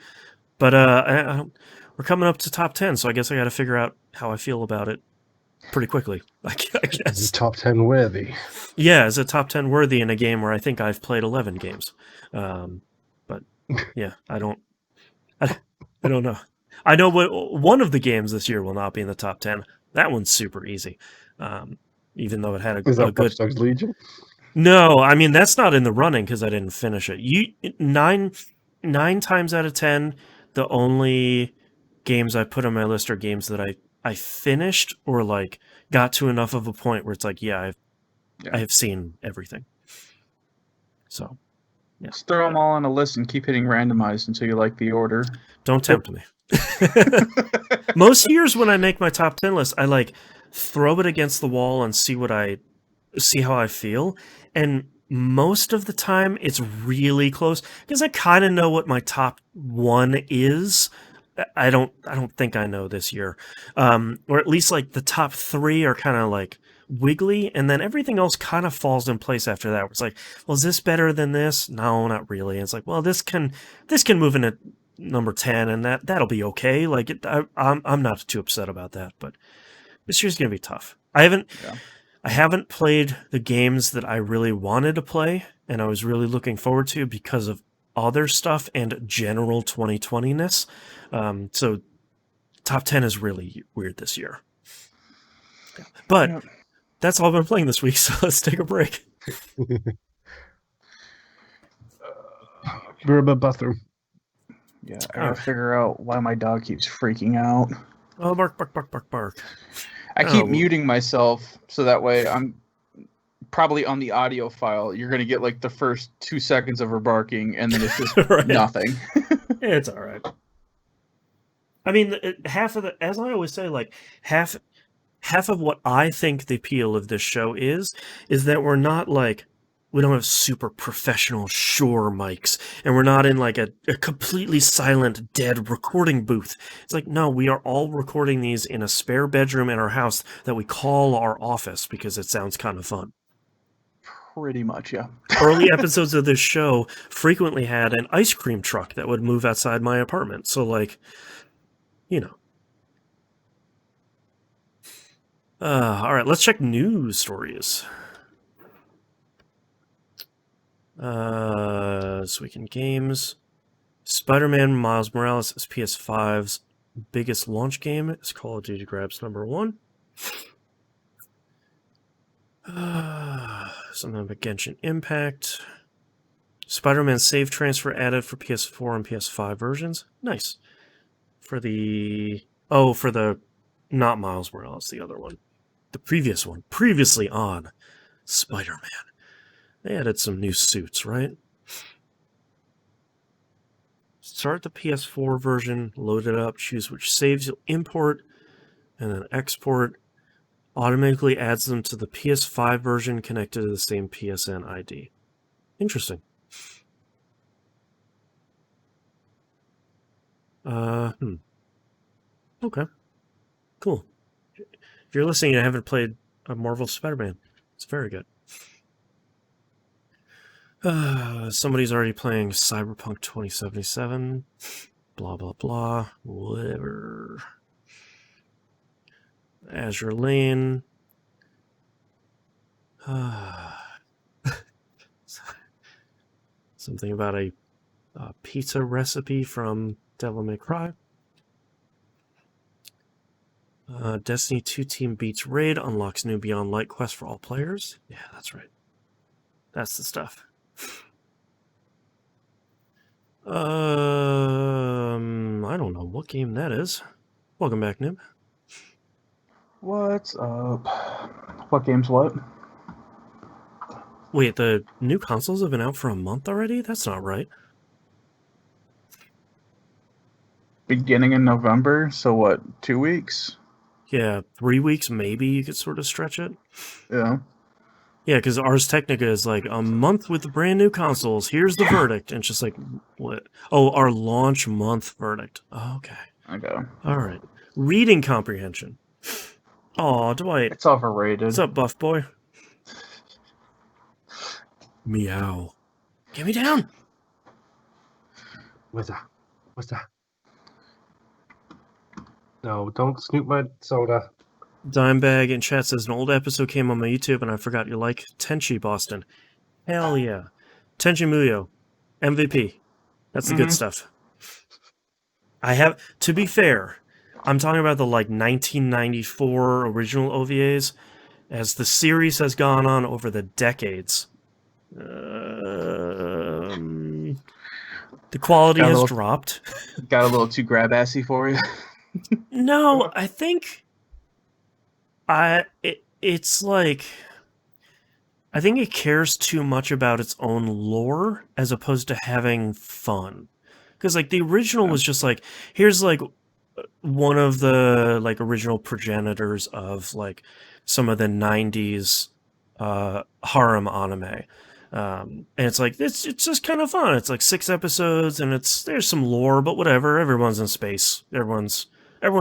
S3: we're coming up to top 10, so I guess I got to figure out how I feel about it pretty quickly. I guess.
S2: Is it top 10 worthy?
S3: Yeah, is it top 10 worthy in a game where I think I've played 11 games? But yeah, I don't know. I know one of the games this year will not be in the top 10. That one's super easy. Even though it had a
S2: Is that
S3: good
S2: Bugsnax Legion?
S3: No, I mean that's not in the running because I didn't finish it. Nine times out of 10, the only games I put on my list are games that I finished or like got to enough of a point where it's like, I have seen everything. So, yeah.
S1: Just throw them all on a list and keep hitting randomize until you like the order.
S3: Don't tempt me. Most years when I make my top 10 list, I like throw it against the wall and see how I feel. And most of the time it's really close because I kind of know what my top one is. I don't think I know this year. Or at least like the top three are kind of like wiggly, and then everything else kind of falls in place after that. It's like, well, is this better than this? No, not really. And it's like, well, this can move into number 10, and that'll be okay. Like I'm not too upset about that, but this year's gonna be tough. I haven't played the games that I really wanted to play, and I was really looking forward to because of other stuff and general 2020-ness. So top 10 is really weird this year. But that's all I've been playing this week, so let's take a break.
S2: We're in the bathroom.
S1: Yeah, I gotta figure out why my dog keeps freaking out.
S3: Oh, bark, bark, bark, bark, bark.
S1: I keep muting myself so that way I'm probably on the audio file. You're going to get like the first 2 seconds of her barking and then it's just nothing.
S3: It's all right. I mean, half of as I always say, like half of what I think the appeal of this show is that we're not like, we don't have super professional Shure mics, and we're not in like a completely silent, dead recording booth. It's like, no, we are all recording these in a spare bedroom in our house that we call our office because it sounds kind of fun.
S1: Pretty much, yeah.
S3: Early episodes of this show frequently had an ice cream truck that would move outside my apartment. So, like, you know. All right, let's check news stories. This week in games. Spider-Man Miles Morales is PS5's biggest launch game. It's Call of Duty grabs number 1. Something about Genshin Impact. Spider-Man save transfer added for PS4 and PS5 versions. Nice. For the not Miles Morales, the other one. The previous one. Previously on Spider-Man. They added some new suits, right? Start the PS4 version, load it up, choose which saves you'll import, and then export. Automatically adds them to the PS5 version connected to the same PSN ID. Interesting. Okay. Cool. If you're listening and haven't played a Marvel Spider-Man, it's very good. Somebody's already playing Cyberpunk 2077. Blah, blah, blah. Whatever. Azure Lane. Something about a pizza recipe from Devil May Cry. Destiny 2 Team Beats Raid unlocks new Beyond Light quest for all players. Yeah, that's right. That's the stuff. I don't know what game that is. Welcome back, Nib.
S1: What's up? What game's what?
S3: Wait, the new consoles have been out for a month already? That's not right.
S1: Beginning in November, so what, 2 weeks?
S3: Yeah, 3 weeks maybe you could sort of stretch it.
S1: Yeah.
S3: Yeah, because Ars Technica is like a month with the brand new consoles. Here's the verdict. And it's just like, what? Oh, our launch month verdict. Oh, okay.
S1: Okay.
S3: All right. Reading comprehension. Aw, Dwight.
S1: It's overrated.
S3: What's up, buff boy? Meow. Get me down.
S2: What's that? What's that? No, don't snoop my soda.
S3: Dimebag in chat says, an old episode came on my YouTube and I forgot you like Tenchi Boston. Hell yeah. Tenchi Muyo. MVP. That's the good stuff. I have, to be fair, I'm talking about the 1994 original OVAs. As the series has gone on over the decades, the quality has dropped.
S1: Got a little too grab-assy for you?
S3: No, I think it's like, I think it cares too much about its own lore as opposed to having fun. Because the original was just here's one of the original progenitors of some of the 90s harem anime. And it's it's just kind of fun. It's 6 episodes and there's some lore, but whatever. Everyone's in space. Everyone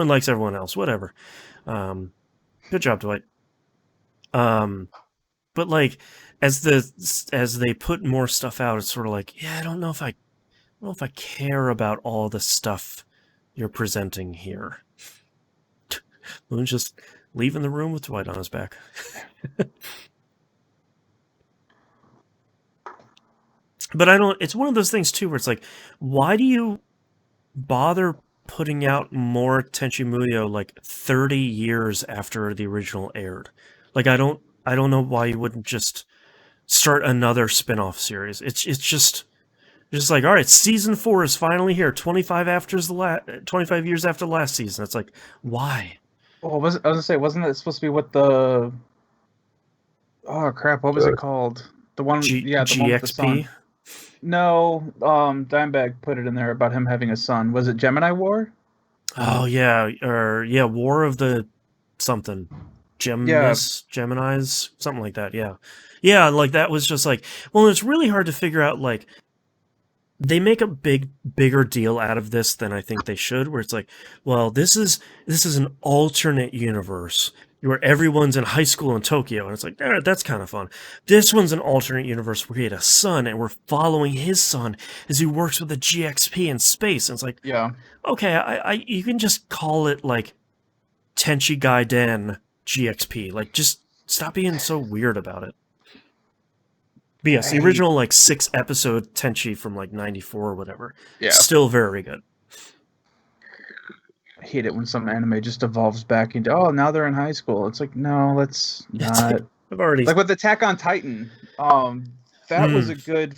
S3: likes everyone else. Whatever. Good job, Dwight. But as they put more stuff out, it's sort of yeah, I don't know if I care about all the stuff you're presenting here. Moon's just leaving the room with Dwight on his back. But it's one of those things too where it's why do you bother putting out more Tenchi Muyo 30 years after the original aired? I don't know why you wouldn't just start another spin-off series. It's just all right, season 4 is finally here, 25 years after last season. It's why?
S1: Well, I was gonna say, wasn't it supposed to be what the? Oh crap! What was it called? The one, the
S3: GXP?
S1: one with the son. No, Dimebag put it in there about him having a son. Was it Gemini War?
S3: Oh yeah, War of the something. Geminis, something like that. Yeah, that was just well, it's really hard to figure out. They make a bigger deal out of this than I think they should. Where it's well, this is an alternate universe where everyone's in high school in Tokyo, and it's that's kind of fun. This one's an alternate universe where he had a son, and we're following his son as he works with the GXP in space. And it's
S1: yeah,
S3: okay, you can just call it Tenchi Gaiden GXP. Just stop being so weird about it. But yes, the original 6-episode Tenchi from 94 or whatever. Yeah, still very good.
S1: I hate it when some anime just evolves back into now they're in high school. It's no, let's not.
S3: I've already
S1: with Attack on Titan. That was a good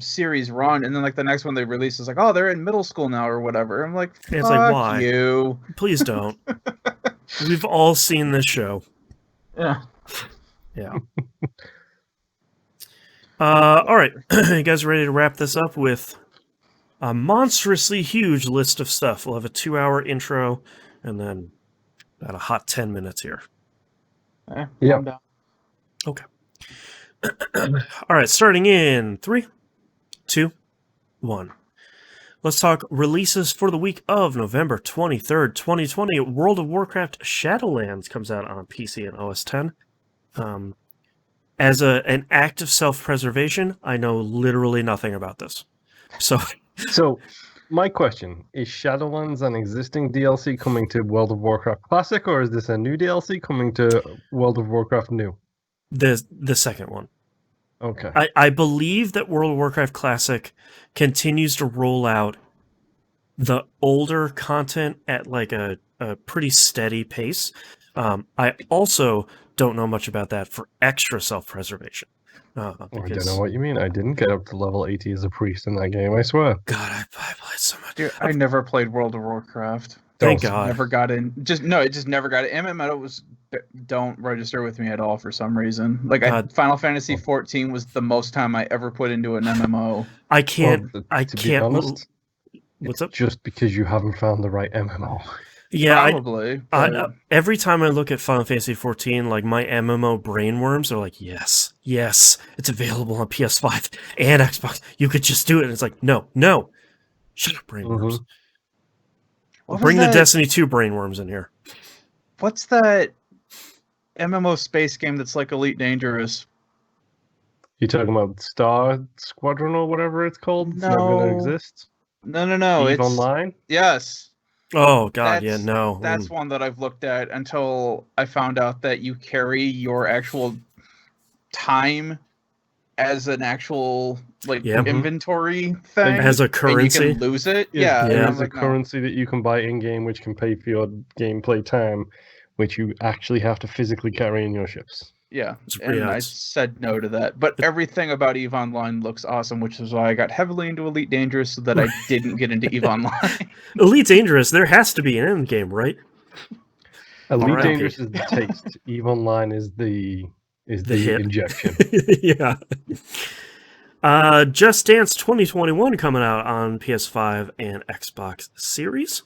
S1: series run, and then the next one they release is they're in middle school now or whatever. I'm
S3: it's why?
S1: You.
S3: Please don't. We've all seen this show.
S1: Yeah.
S3: Yeah. All right. You guys ready to wrap this up with a monstrously huge list of stuff? We'll have a 2-hour intro and then about a hot 10 minutes here.
S1: Yeah.
S3: Okay. All right, starting in 3, 2, 1. Let's talk releases for the week of November 23rd, 2020. World of Warcraft Shadowlands comes out on PC and OS X. As an act of self-preservation, I know literally nothing about this. So
S2: my question, is Shadowlands an existing DLC coming to World of Warcraft Classic, or is this a new DLC coming to World of Warcraft New?
S3: The second one.
S2: Okay.
S3: I believe that World of Warcraft Classic continues to roll out the older content at like a pretty steady pace. I also don't know much about that for extra self-preservation.
S2: I don't know what you mean. I didn't get up to level 80 as a priest in that game, I swear.
S3: God, I played so much.
S1: Dude, I never played World of Warcraft.
S3: Thank God.
S1: Never got in. It just never got in. MMO don't register with me at all for some reason. Like Final Fantasy 14 was the most time I ever put into an MMO.
S3: I can't.
S2: Be honest,
S3: what's up?
S2: Just because you haven't found the right MMO.
S3: Yeah,
S1: probably.
S3: Every time I look at Final Fantasy 14, like my MMO brainworms are like, yes, it's available on PS5 and Xbox. You could just do it. And it's like, no, shut up, brainworms. Bring the Destiny 2 brainworms in here.
S1: What's that MMO space game that's like Elite Dangerous?
S2: You talking about Star Squadron or whatever it's called? It's not going to exist?
S1: No.
S2: EVE Online?
S1: Yes.
S3: Oh, God, no.
S1: That's one that I've looked at until I found out that you carry your actual time as an actual inventory thing.
S3: As a currency.
S1: And you can lose it.
S2: Yeah. It's a currency that you can buy in-game, which can pay for your gameplay time, which you actually have to physically carry in your ships.
S1: Yeah, and I said no to that. But everything about EVE Online looks awesome, which is why I got heavily into Elite Dangerous so that I didn't get into EVE Online.
S3: Elite Dangerous, there has to be an end game, right?
S2: Elite Dangerous is the taste. EVE Online is the injection.
S3: Yeah. Just Dance 2021 coming out on PS5 and Xbox Series.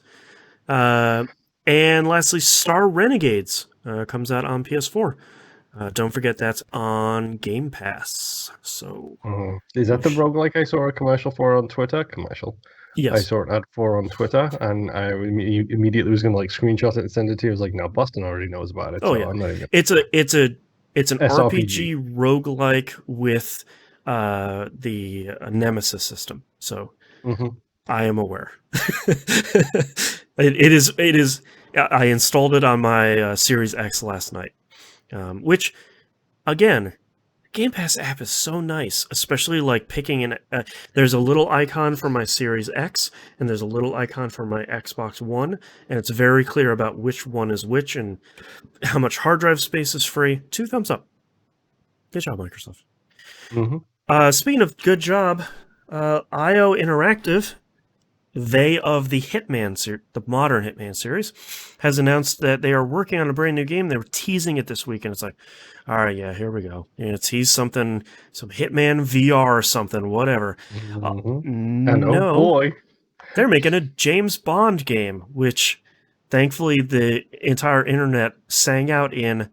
S3: And lastly, Star Renegades comes out on PS4. Don't forget that's on Game Pass. So
S2: is that the roguelike I saw a commercial for on Twitter?
S3: Yes.
S2: I saw an ad for on Twitter, and I immediately was going to screenshot it and send it to you. I was like, no, Boston already knows about it.
S3: Oh,
S2: so
S3: yeah.
S2: I'm not even...
S3: It's an
S2: SRPG.
S3: RPG roguelike with the Nemesis system. So I am aware. It is. I installed it on my Series X last night. Which, again, Game Pass app is so nice, especially picking there's a little icon for my Series X, and there's a little icon for my Xbox One, and it's very clear about which one is which and how much hard drive space is free. 2 thumbs up. Good job, Microsoft. Speaking of good job, IO Interactive, they of the the modern Hitman series, has announced that they are working on a brand new game. They were teasing it this week, and it's like, all right, yeah, here we go. Tease something, some Hitman VR or something, whatever.
S2: And oh boy,
S3: they're making a James Bond game, which thankfully the entire internet sang out in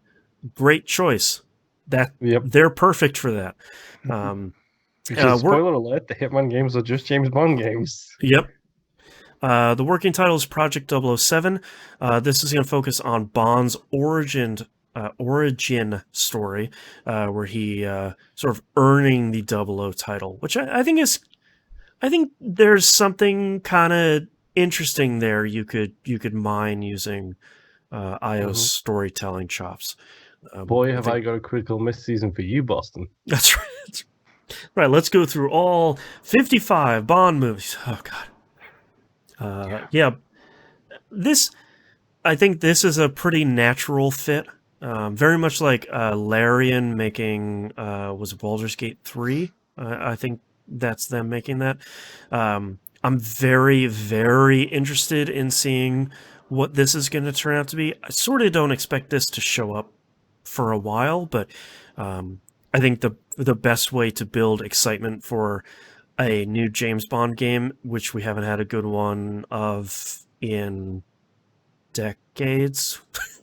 S3: great choice. They're perfect for that.
S2: Spoiler alert, the Hitman games are just James Bond games.
S3: Yep. The working title is Project 007. This is going to focus on Bond's origin story, where he sort of earning the 00 title, which I think there's something kind of interesting there. You could mine using IO's storytelling chops.
S2: Boy, have I got a critical miss season for you, Boston.
S3: That's right. Right, let's go through all 55 Bond movies. Oh, God. I think this is a pretty natural fit. Very much like Larian making, was it Baldur's Gate 3? I think that's them making that. I'm very, very interested in seeing what this is going to turn out to be. I sort of don't expect this to show up for a while, but I think the best way to build excitement for a new James Bond game, which we haven't had a good one of in decades.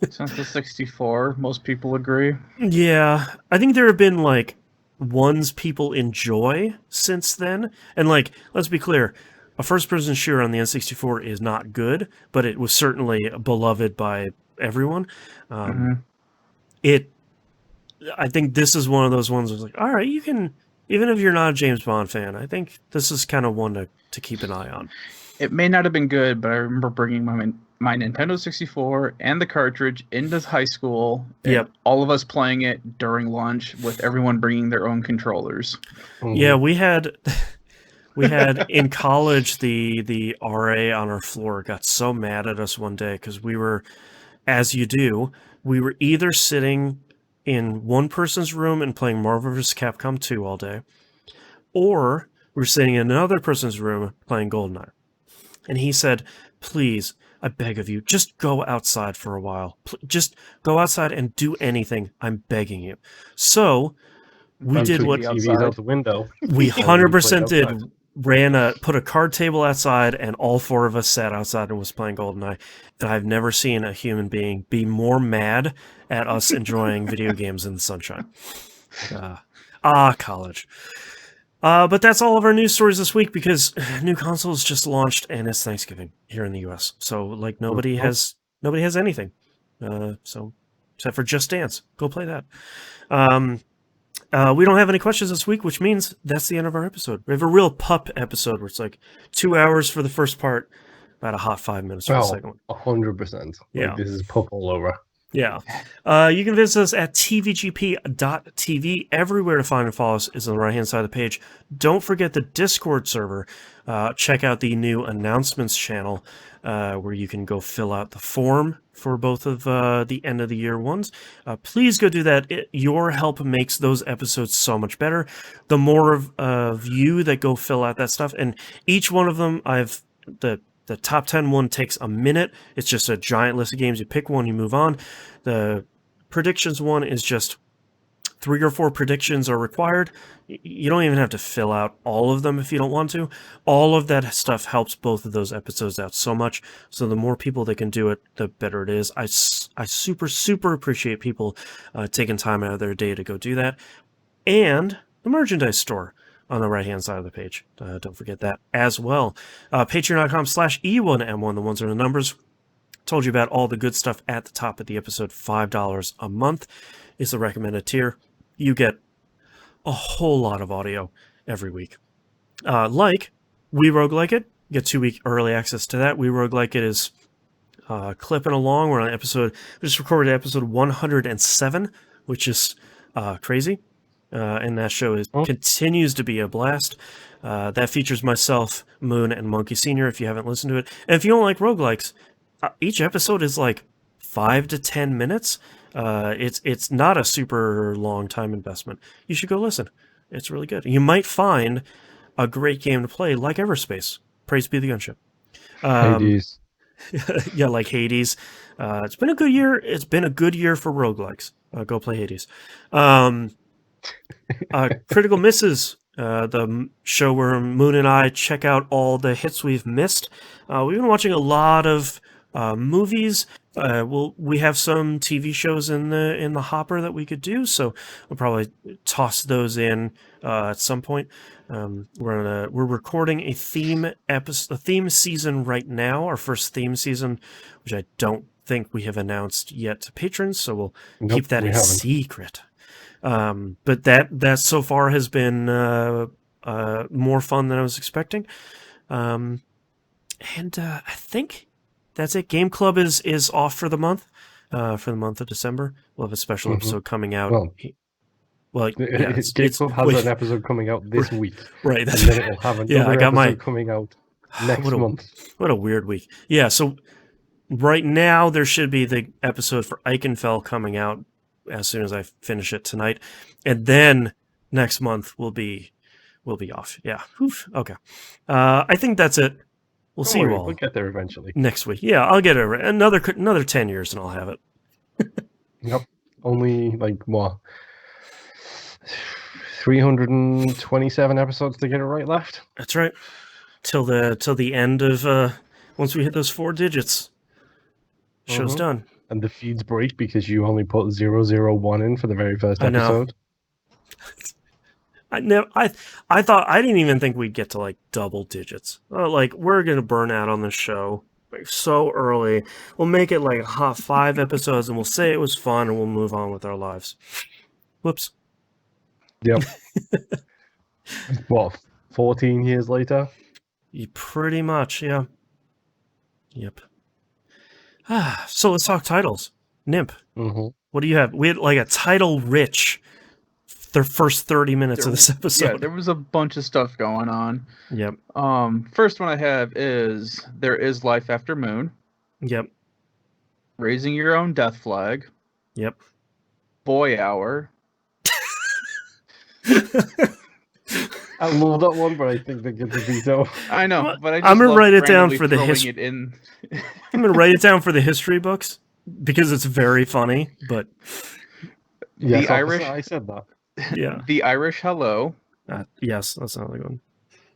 S1: Since the 64, most people agree.
S3: Yeah, I think there have been ones people enjoy since then. And like, let's be clear, a first-person shooter on the N64 is not good, but it was certainly beloved by everyone. I think this is one of those ones that's like, all right, you can, even if you're not a James Bond fan, I think this is kind of one to keep an eye on.
S1: It may not have been good, but I remember bringing my Nintendo 64 and the cartridge into high school. And all of us playing it during lunch with everyone bringing their own controllers.
S3: Yeah, we had in college the RA on our floor got so mad at us one day because we were, as you do, we were either sitting in one person's room and playing Marvel vs. Capcom 2 all day, or we were sitting in another person's room playing GoldenEye. And he said, please, I beg of you, just go outside for a while. Just go outside and do anything. I'm begging you. So we did what
S2: TV's out the window.
S3: We 100% did. Put a card table outside, and all four of us sat outside and was playing GoldenEye. And I've never seen a human being be more mad at us enjoying video games in the sunshine. College. But that's all of our news stories this week because new consoles just launched and it's Thanksgiving here in the U.S. So like nobody has anything. So except for Just Dance, go play that. We don't have any questions this week, which means that's the end of our episode. We have a real pup episode where it's like 2 hours for the first part, about a hot 5 minutes for the second one.
S2: 100%. Yeah, this is pup all over.
S3: Yeah. You can visit us at tvgp.tv. Everywhere to find and follow us is on the right-hand side of the page. Don't forget the Discord server. Check out the new announcements channel where you can go fill out the form for both of the end-of-the-year ones. Please go do that. Your help makes those episodes so much better. The more of you that go fill out that stuff, and each one of them, the top 10 one takes a minute. It's just a giant list of games. You pick one, you move on. The predictions one is just 3 or 4 predictions are required. You don't even have to fill out all of them if you don't want to. All of that stuff helps both of those episodes out so much. So the more people that can do it, the better it is. I super, super appreciate people taking time out of their day to go do that. And the merchandise store on the right-hand side of the page. Don't forget that as well. Patreon.com/E1M1. The ones are the numbers. Told you about all the good stuff at the top of the episode. $5 a month is the recommended tier. You get a whole lot of audio every week. Like We Roguelike It. You get 2-week early access to that. We Roguelike It is clipping along. We're on we just recorded episode 107, which is crazy. And that show continues to be a blast. That features myself, Moon, and Monkey Senior. If you haven't listened to it, and if you don't like roguelikes, each episode is like 5 to 10 minutes. It's not a super long time investment. You should go listen. It's really good. You might find a great game to play, like Everspace. Praise be the gunship.
S2: Hades.
S3: Yeah, like Hades. It's been a good year. It's been a good year for roguelikes. Go play Hades. Critical Misses, the show where Moon and I check out all the hits we've missed. We've been watching a lot of movies. We have some TV shows in the hopper that we could do, so we'll probably toss those in at some point. We're recording a theme season right now, our first theme season, which I don't think we have announced yet to patrons, so we'll keep that a secret. But that so far has been more fun than I was expecting. And I think that's it. Game Club is off for the month of December. We'll have a special episode coming out.
S2: Game Club has an episode coming out this week.
S3: Right.
S2: And then it will have another episode coming out next month.
S3: What a weird week. Yeah, so right now there should be the episode for Eichenfeld coming out as soon as I finish it tonight, and then next month we'll be off. Yeah. Oof. Okay. I think that's it. We'll see you all.
S2: We'll get there eventually.
S3: Next week. Yeah, I'll get it. Another 10 years and I'll have it.
S2: Yep. Only 327 episodes to get it right left.
S3: That's right. Till the end of once we hit those 4 digits. Show's done.
S2: And the feeds break because you only put 001 in for the very first episode.
S3: I thought I didn't even think we'd get to like double digits. Like we're gonna burn out on the show like so early. We'll make it like hot 5 episodes, and we'll say it was fun, and we'll move on with our lives. Whoops.
S2: Yep. What? 14 years later.
S3: Pretty much, yeah. Yep. So let's talk titles. Nimp.
S2: Mm-hmm.
S3: What do you have? We had like a title-rich the first 30 minutes of this episode.
S1: Yeah, there was a bunch of stuff going on.
S3: Yep.
S1: First one I have is There Is Life After Moon.
S3: Yep.
S1: Raising Your Own Death Flag.
S3: Yep.
S1: Boy Hour.
S2: I love that one, but I think they get the veto.
S1: I know, but
S3: I'm gonna write it down for the
S1: history.
S3: I'm gonna write it down for the history books because it's very funny. But
S2: yes,
S1: the Irish.
S2: I said that.
S3: Yeah.
S1: The Irish Hello.
S3: Yes, that's another one.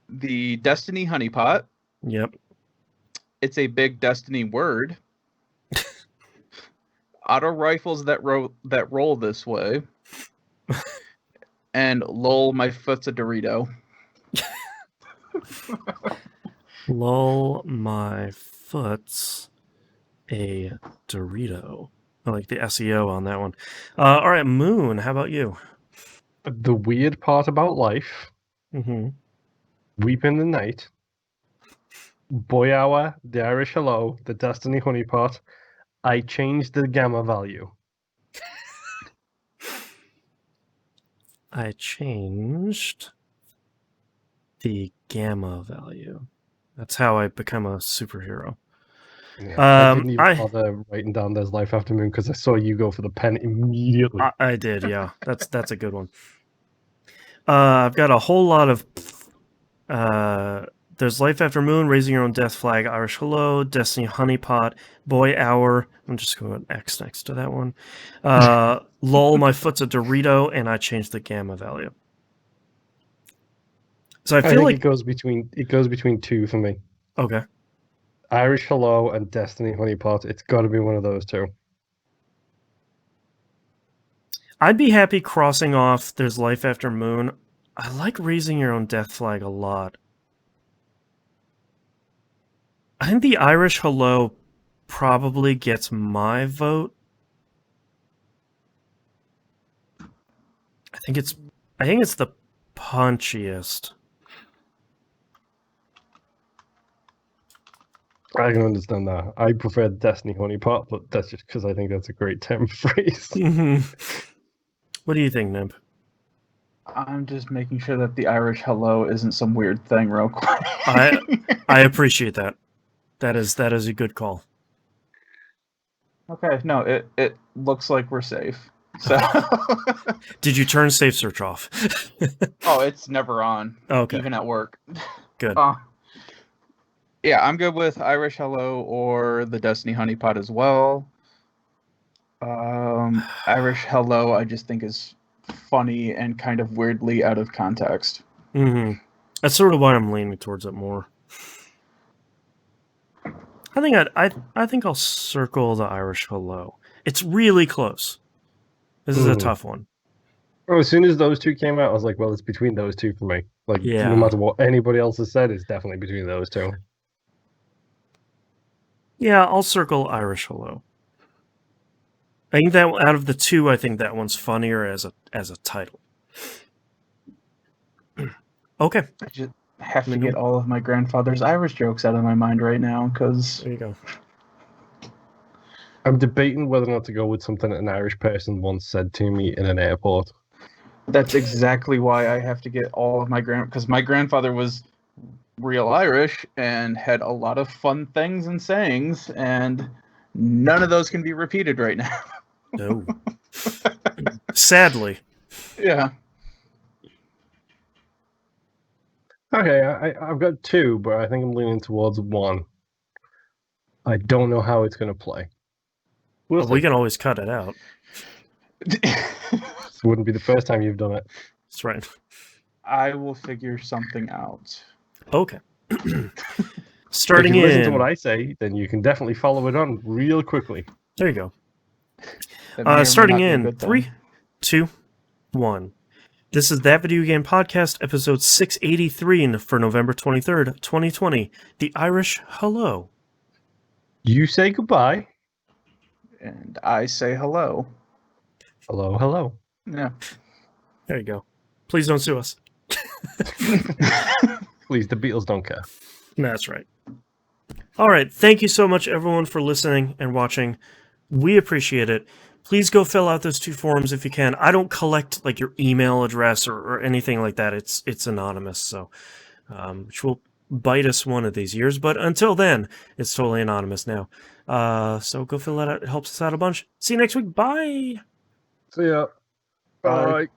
S1: The Destiny Honeypot.
S3: Yep.
S1: It's a Big Destiny Word. Auto rifles that roll this way. And lol, my foot's a Dorito.
S3: Lol, my foot's a Dorito. I like the SEO on that one. All right, Moon, how about you?
S2: The Weird Part About Life.
S3: Mm-hmm.
S2: Weep in the Night. Boy Hour, The Irish Hello, The Destiny Honeypot. I changed the gamma value.
S3: I changed the gamma value. That's how I become a superhero.
S2: Yeah, I didn't even bother writing down There's Life After Moon because I saw you go for the pen immediately.
S3: I did, yeah. That's a good one. I've got a whole lot of There's Life After Moon, Raising Your Own Death Flag, Irish Hello, Destiny Honeypot, Boy Hour. I'm just going to X next to that one. Lol, my foot's a Dorito, and I changed the gamma value. So I feel like
S2: it goes between two for me.
S3: Okay.
S2: Irish Hello and Destiny Honeypot. It's got to be one of those two.
S3: I'd be happy crossing off There's Life After Moon. I like Raising Your Own Death Flag a lot. I think the Irish Hello probably gets my vote. I think it's the punchiest.
S2: I can understand that. I prefer Destiny Honeypot, but that's just because I think that's a great term phrase.
S3: Mm-hmm. What do you think, Nimp?
S1: I'm just making sure that the Irish Hello isn't some weird thing real quick.
S3: I appreciate that. That is a good call.
S1: Okay, no, it looks like we're safe. So
S3: Did you turn Safe Search off?
S1: Oh, it's never on.
S3: Okay.
S1: Even at work.
S3: Good.
S1: Yeah, I'm good with Irish Hello or the Destiny Honeypot as well. Irish Hello, I just think is funny and kind of weirdly out of context.
S3: Mm-hmm. That's sort of why I'm leaning towards it more. I think I'll circle the Irish Hello. It's really close. This is a tough one.
S2: Oh, as soon as those two came out, I was like, well, it's between those two for me. Like, no matter what anybody else has said, it's definitely between those two.
S3: Yeah, I'll circle Irish Hello. I think that out of the two, I think that one's funnier as a title. Okay.
S1: I just have to get all of my grandfather's Irish jokes out of my mind right now, because...
S3: There you go.
S2: I'm debating whether or not to go with something that an Irish person once said to me in an airport.
S1: That's exactly why I have to get all of my because my grandfather was real Irish and had a lot of fun things and sayings, and none of those can be repeated right now.
S3: No. Sadly.
S1: Yeah.
S2: Okay, I've got two, but I think I'm leaning towards one. I don't know how it's going to play.
S3: We can always cut it out.
S2: This wouldn't be the first time you've done it.
S3: That's right.
S1: I will figure something out.
S3: Okay. Starting
S2: if you listen
S3: in...
S2: to what I say, then you can definitely follow it on real quickly.
S3: There you go. Starting in 3, 2, 1. This is That Video Game Podcast, episode 683 for November 23rd, 2020. The Irish hello.
S2: You say goodbye.
S1: And I say hello.
S2: Hello, hello.
S1: Yeah.
S3: There you go. Please don't sue us.
S2: Please, the Beatles don't care.
S3: That's right. All right. Thank you so much, everyone, for listening and watching. We appreciate it. Please go fill out those 2 forms if you can. I don't collect like your email address or anything like that. It's anonymous, so which will bite us one of these years. But until then, it's totally anonymous now. So go fill that out. It helps us out a bunch. See you next week. Bye.
S2: See ya.
S1: Bye.
S2: Bye.